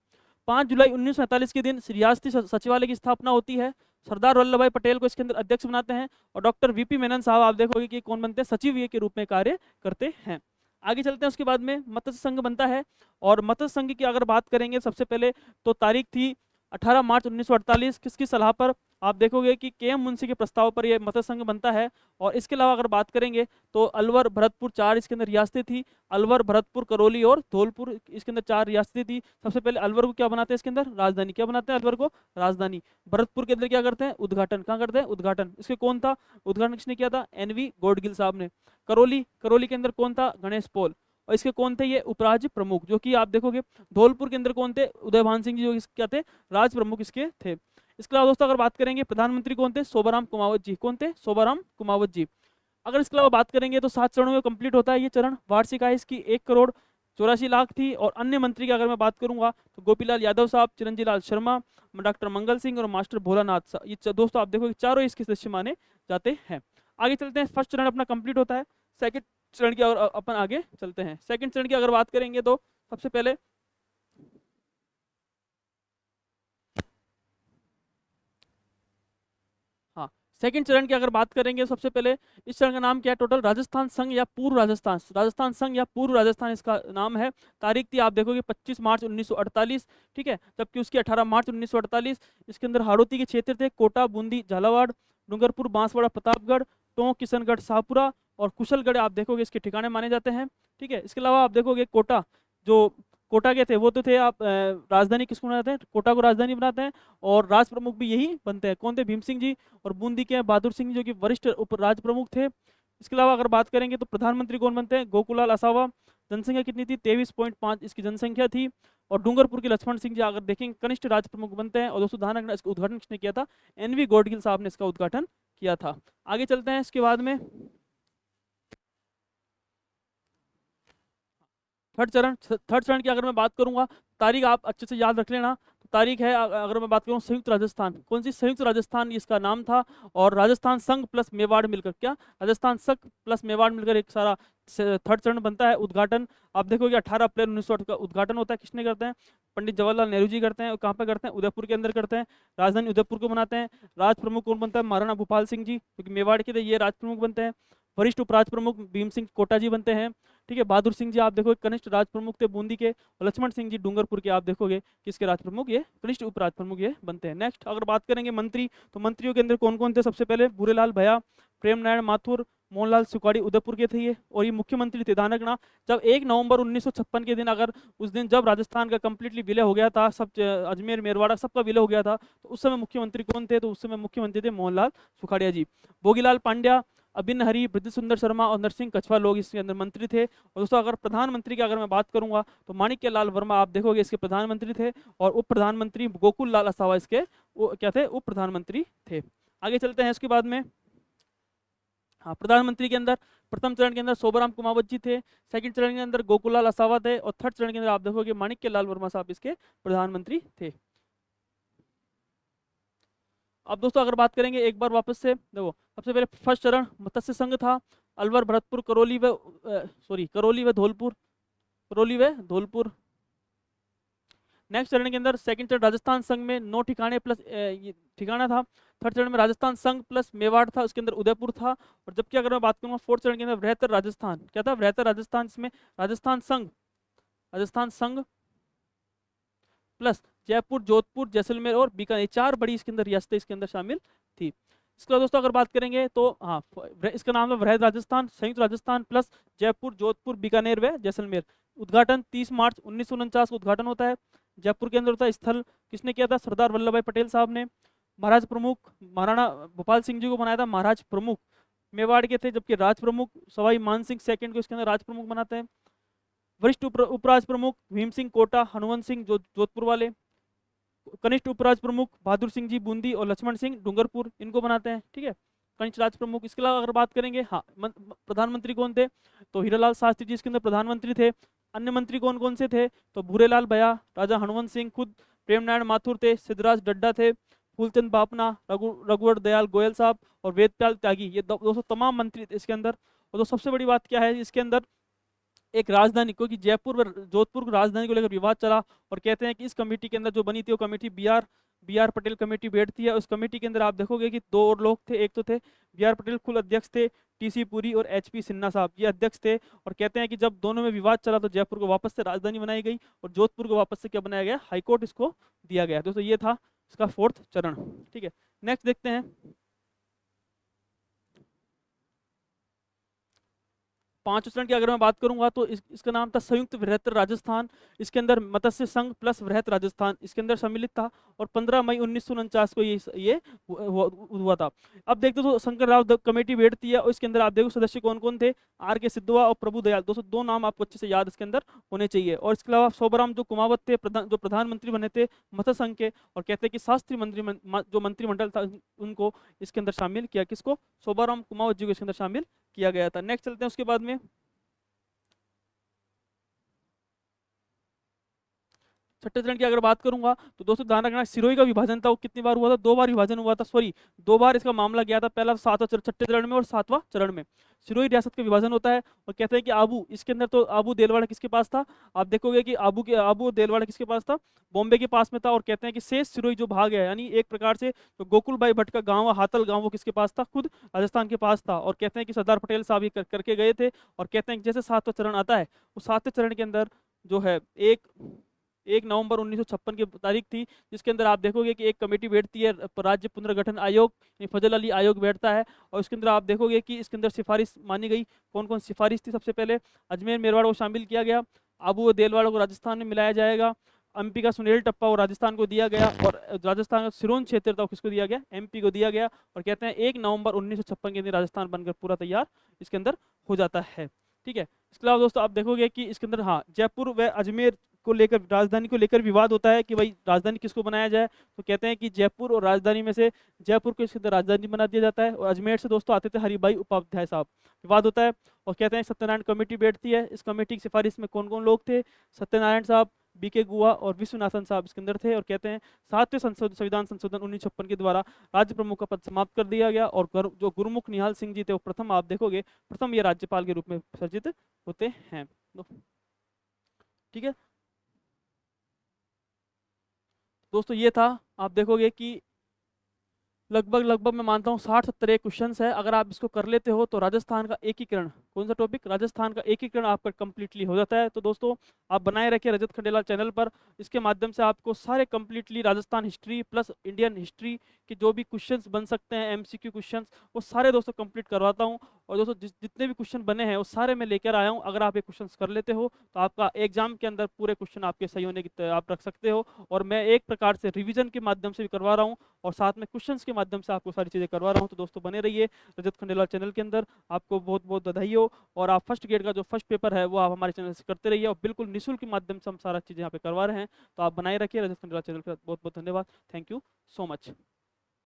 5 जुलाई 1947 के दिन रियासती सचिवालय की स्थापना होती है। सरदार वल्लभ भाई पटेल को इसके अंदर अध्यक्ष बनाते हैं, और डॉक्टर वीपी मेनन साहब आप देखोगे कि कौन बनते हैं? सचिव के रूप में कार्य करते हैं। आगे चलते हैं, उसके बाद में मत्स्य संघ बनता है, और मत्स्य संघ की अगर बात करेंगे सबसे पहले तो तारीख थी 18 मार्च 1948। किसकी सलाह पर? आप देखोगे कि के.एम. मुंशी के प्रस्ताव पर यह मत्स्य संघ बनता है। और इसके अलावा अगर बात करेंगे तो अलवर भरतपुर 4 इसके अंदर रियासतें थी। अलवर, भरतपुर, करौली और धौलपुर इसके अंदर 4 रियासतें थी। सबसे पहले अलवर को क्या बनाते हैं? इसके अंदर राजधानी। क्या बनाते हैं अलवर को? राजधानी। भरतपुर के अंदर क्या करते हैं? उद्घाटन। कहाँ करते हैं? उद्घाटन। इसके कौन था? उद्घाटन किसने किया था? एन.वी. गॉडगिल साहब ने। करौली, करौली के अंदर कौन था? गणेश पॉल। और इसके कौन थे? ये उपराज्य प्रमुख, जो कि आप देखोगे धौलपुर के अंदर कौन थे? उदयभान सिंह जी, जो क्या थे? राज प्रमुख इसके थे। इसके अलावा दोस्तों अगर बात करेंगे प्रधानमंत्री कौन थे? शोभाराम कुमावत जी। कौन थे? शोभाराम कुमावत जी। अगर इसके अलावा बात करेंगे तो 7 चरणों में कंप्लीट होता है ये चरण। वार्षिक आय इसकी 1 करोड़ 84 लाख थी। और अन्य मंत्री की अगर मैं बात करूंगा तो गोपीलाल यादव साहब, चिरंजी लाल शर्मा, डॉक्टर मंगल सिंह और मास्टर भोलानाथ साहब, ये दोस्तों आप देखोगे चारों इसके सदस्य माने जाते हैं। आगे चलते हैं, फर्स्ट चरण अपना कंप्लीट होता है। सेकंड चरण की अगर अपन आगे चलते हैं, सेकंड चरण की अगर बात करेंगे तो सबसे पहले हाँ, सेकंड चरण की अगर बात करेंगे सबसे पहले इस चरण का नाम क्या है टोटल? राजस्थान संघ या पूर्व राजस्थान, राजस्थान संघ या पूर्व राजस्थान इसका नाम है। तारीख थी आप देखोगे 25 मार्च 1948। ठीक है, जबकि उसकी 18 मार्च 1948। इसके अंदर हाड़ौती के क्षेत्र थे कोटा, बूंदी, झालावाड़, डूंगरपुर, बांसवाड़ा, प्रतापगढ़, टोंक, किशनगढ़, शाहपुरा और कुशलगढ़ आप देखोगे इसके ठिकाने माने जाते हैं। ठीक है, इसके अलावा आप देखोगे कोटा, जो कोटा के थे वो तो थे आप राजधानी किसको बनाते हैं? कोटा को राजधानी बनाते हैं, और राज प्रमुख भी यही बनते हैं। कौन थे? भीम सिंह जी। और बूंदी के बहादुर सिंह जो कि वरिष्ठ उप राज प्रमुख थे। इसके अलावा अगर बात करेंगे तो प्रधानमंत्री कौन बनते हैं? गोकुलाल असावा। जनसंख्या कितनी थी? 23.5 इसकी जनसंख्या थी। और डूंगरपुर के लक्ष्मण सिंह जी अगर देखेंगे कनिष्ठ राज प्रमुख बनते हैं। और दोस्तों ध्यान रखना, इसका उद्घाटन किसने किया था? एन.वी. गॉडगिल साहब ने इसका उद्घाटन किया था। आगे चलते हैं, इसके बाद में थर्ड चरण की अगर मैं बात करूंगा, तारीख आप अच्छे से याद रख लेना। तारीख है अगर मैं बात करूँ संयुक्त राजस्थान, कौन सी संयुक्त राजस्थान इसका नाम था, और राजस्थान संघ प्लस मेवाड़ मिलकर, क्या राजस्थान संघ प्लस मेवाड़ मिलकर एक सारा थर्ड चरण बनता है। उद्घाटन आप देखोगे 18 अप्रैल 1908 का उद्घाटन होता है, किसने करते हैं, पंडित जवाहरलाल नेहरू जी करते हैं। और कहाँ पे करते हैं, उदयपुर के अंदर करते हैं, राजधानी उदयपुर को बनाते हैं। राज प्रमुख कौन बनता है, महाराणा भूपाल सिंह जी, क्योंकि मेवाड़ के थे, ये राज प्रमुख बनते हैं। वरिष्ठ उपराज प्रमुख भीम सिंह कोटा जी बनते हैं। ठीक है, बहादुर सिंह जी आप देखोगे कनिष्ठ राज प्रमुख थे बूंदी के, और लक्ष्मण सिंह जी डूंगरपुर के आप देखोगे किसके राज प्रमुख, ये कनिष्ठ उपराज प्रमुख ये बनते हैं। नेक्स्ट अगर बात करेंगे मंत्री, तो मंत्रियों के अंदर कौन कौन थे, सबसे पहले भूरेलाल भैया, प्रेम नारायण माथुर, मोहनलाल सुखाड़ी उदयपुर के थे ये, और ये मुख्यमंत्री थे। ध्यान रखना, जब 1 नवंबर 1956 के दिन, अगर उस दिन जब राजस्थान का कंप्लीटली विलय हो गया था, सब अजमेर मेरवाड़ा सबका विलय हो गया था, तो उस समय मुख्यमंत्री कौन थे, तो उस समय मुख्यमंत्री थे मोहनलाल सुखाड़िया जी। भोगीलाल पांड्या, अबिन हरी, ब्रज सुंदर शर्मा और नरसिंह कछवा लोग इसके अंदर मंत्री थे। और दोस्तों अगर प्रधानमंत्री की अगर मैं बात करूंगा, तो माणिक्य लाल वर्मा आप देखोगे इसके प्रधानमंत्री थे, और उप प्रधानमंत्री गोकुल लाल असावा इसके क्या थे, उप प्रधानमंत्री थे। आगे चलते हैं इसके बाद में। हाँ, प्रधानमंत्री के अंदर प्रथम चरण के अंदर शोभाराम कुमावत जी थे, सेकंड चरण के अंदर गोकुललाल असावा थे, और थर्ड चरण के अंदर आप देखोगे माणिक्य लाल वर्मा साहब इसके प्रधानमंत्री थे। अब दोस्तों अगर बात करेंगे एक बार वापस से, देखो सबसे पहले फर्स्ट चरण मत्स्य संघ था, अलवर, भरतपुर, करौली व धौलपुर, करौली व धौलपुर। नेक्स्ट चरण के अंदर सेकंड चरण राजस्थान संघ में 9 ठिकाने प्लस ठिकाना था। थर्ड चरण में राजस्थान संघ प्लस मेवाड़ था, उसके अंदर उदयपुर था। और जबकि अगर मैं बात करूंगा फोर्थ चरण के अंदर बृहत्तर राजस्थान, क्या था, बृहत्तर राजस्थान, इसमें राजस्थान संघ प्लस जयपुर, जोधपुर, जैसलमेर और बीकानेर, 4 बड़ी इसके अंदर रियासतें इसके अंदर शामिल थी। इसके बाद दोस्तों अगर बात करेंगे तो हाँ, इसका नाम है वृहद राजस्थान, संयुक्त राजस्थान प्लस जयपुर, जोधपुर, बीकानेर व जैसलमेर। उद्घाटन 30 मार्च 1949 को उद्घाटन होता है। जयपुर के अंदर होता है। स्थल किसने किया था, सरदार वल्लभ भाई पटेल साहब ने। महाराज प्रमुख महाराणा भोपाल सिंह जी को बनाया था महाराज प्रमुख, मेवाड़ के थे। जबकि राज प्रमुख सवाई मान सिंह सेकंड को इसके अंदर राज प्रमुख बनाते हैं। वरिष्ठ उपराज प्रमुख भीम सिंह कोटा, हनुवंत सिंह जोधपुर वाले। कनिष्ठ उपराज प्रमुख बहादुर सिंह जी बूंदी और लक्ष्मण सिंह डूंगरपुर, इनको बनाते हैं। ठीक है, कनिष्ठ राज प्रमुख। इसके अलावा अगर बात करेंगे, हाँ प्रधानमंत्री कौन थे, तो हीरालाल शास्त्री जी इसके अंदर प्रधानमंत्री थे। अन्य मंत्री कौन कौन से थे, तो भूरेलाल भैया, राजा हनुवंत सिंह खुद, प्रेम नारायण माथुर थे, सिद्धराज डड्डा थे, फूलचंद बापना, रघुवर दयाल गोयल साहब और वेदपाल त्यागी, ये दोस्तों तमाम मंत्री थे इसके अंदर। और तो सबसे बड़ी बात क्या है इसके अंदर, एक राजधानी, क्योंकि जयपुर व जोधपुर की राजधानी को लेकर विवाद चला, और कहते हैं कि इस कमेटी के अंदर जो बनी थी वो committee B R Patel committee बैठती है। उस कमेटी के अंदर आप देखोगे कि 2 और लोग थे, एक तो थे बी आर पटेल खुद अध्यक्ष थे, टी.सी. पुरी और एच.पी. सिन्हा साहब ये अध्यक्ष थे। और कहते हैं कि जब दोनों में विवाद चला तो जयपुर को वापस से राजधानी बनाई गई, और जोधपुर को वापस से क्या बनाया गया, हाईकोर्ट इसको दिया गया। दोस्तों ये था इसका 4th चरण। ठीक है, नेक्स्ट देखते हैं। 5 चरण की अगर मैं बात करूंगा तो इसका नाम था संयुक्त बृहत्तर राजस्थान। इसके अंदर मत्स्य संघ प्लस बृहत राजस्थान इसके अंदर सम्मिलित था, और 15 मई 1949 को ये हुआ था। अब देखते तो शंकर राव कमेटी बैठती है, और इसके अंदर आप देखो सदस्य कौन कौन थे, आर के सिद्धवा और प्रभु दयाल। दोस्तों 2 नाम आपको अच्छे से याद इसके अंदर होने चाहिए। और इसके अलावा शोभाराम जो कुमावत थे, जो प्रधानमंत्री बने थे मत्स्य संघ के, और कहते हैं कि शास्त्री जो मंत्रिमंडल था उनको इसके अंदर शामिल किया, किसको, शोभाराम कुमावत जी को इसके अंदर शामिल किया गया था। नेक्स्ट चलते हैं उसके बाद में। छठे चरण की अगर बात करूंगा तो दोस्तों ध्यान रखना, सिरोही का विभाजन था वो कितनी बार हुआ था, 2 बार विभाजन हुआ था, सॉरी 2 बार इसका मामला गया था। पहला 7वां छठे चरण में और 7वां चरण में सिरोही रियासत का विभाजन होता है। और कहते हैं कि आबू, इसके अंदर तो आबू देलवाड़ा किसके पास था, आप देखोगे कि आबू देलवाड़ा किसके पास था, बॉम्बे के पास में था। और कहते हैं कि शेष सिरोही जो भाग है, यानी एक प्रकार से तो गोकुल भाई भट्ट का गाँव हातल गाँव वो किसके पास था, खुद राजस्थान के पास था। और कहते हैं कि सरदार पटेल साहब ये करके गए थे। और कहते हैं कि जैसे 7वां चरण आता है, उस 7वें चरण के अंदर जो है 1 नवंबर 1956 की तारीख थी, जिसके अंदर आप देखोगे कि एक कमेटी बैठती है, राज्य पुनर्गठन आयोग, फजल अली आयोग बैठता है। और इसके अंदर आप देखोगे कि इसके अंदर सिफारिश मानी गई। कौन कौन सिफारिश थी, सबसे पहले अजमेर मेरवाड़ को शामिल किया गया, आबू व देलवाड़ा को राजस्थान में मिलाया जाएगा, एमपी का सुनील टप्पा वो राजस्थान को दिया गया, और राजस्थान का सिरोंज क्षेत्र था किसको दिया गया, एमपी को दिया गया। और कहते हैं 1 नवंबर 1956 के दिन राजस्थान बनकर पूरा तैयार इसके अंदर हो जाता है। ठीक है, इसके अलावा दोस्तों आप देखोगे कि इसके अंदर हाँ जयपुर व अजमेर को लेकर, राजधानी को लेकर विवाद होता है कि भाई राजधानी किसको बनाया जाए। तो कहते हैं कि जयपुर और राजधानी में से जयपुर को इसके अंदर राजधानी बना दिया जाता है, और अजमेर से दोस्तों आते थे हरिभाई उपाध्याय साहब, विवाद होता है। और कहते हैं सत्यनारायण कमेटी बैठती है, इस कमेटी की सिफारिश में कौन कौन लोग थे, सत्यनारायण साहब, बीके गुहा और विश्वनाथन साहब इसके अंदर थे, और कहते हैं 7वें संविधान संशोधन 1956 के द्वारा राज्य प्रमुख का पद समाप्त कर दिया गया, और जो गुरुमुख निहाल सिंह जी थे वो प्रथम, आप देखोगे प्रथम ये राज्यपाल के रूप में सर्जित होते हैं। ठीक है दोस्तों, ये था, आप देखोगे कि लगभग मैं मानता हूँ 60-70 क्वेश्चन है। अगर आप इसको कर लेते हो तो राजस्थान का एकीकरण, कौन सा टॉपिक, राजस्थान का एकीकरण आपका कंप्लीटली हो जाता है। तो दोस्तों आप बनाए रखिए रजत खंडेलवाल चैनल पर, इसके माध्यम से आपको सारे completely Rajasthan history plus Indian history के जो भी क्वेश्चंस बन सकते हैं, एमसीक्यू क्वेश्चंस, वो सारे दोस्तों कंप्लीट करवाता हूँ। और दोस्तों जितने भी क्वेश्चन बने हैं वो सारे मैं लेकर आया हूँ। अगर आप ये क्वेश्चन कर लेते हो तो आपका एग्जाम के अंदर पूरे क्वेश्चन आपके सही होने की आप रख सकते हो। और मैं एक प्रकार से रिविजन के माध्यम से भी करवा रहा हूँ, और साथ में क्वेश्चंस के माध्यम से आपको सारी चीज़ें करवा रहा हूँ। तो दोस्तों बने रहिए रजत खंडेलवाल चैनल के अंदर। आपको बहुत बहुत बधाई हो, और आप फर्स्ट ग्रेड का जो फर्स्ट पेपर है वो आप हमारे चैनल से करते रहिए, और बिल्कुल निःशुल्क के माध्यम से हम सारा चीज़ें यहाँ पे करवा रहे हैं। तो आप बनाए रखिए रजत खंडेलवाल चैनल का। बहुत बहुत धन्यवाद। Thank you so much.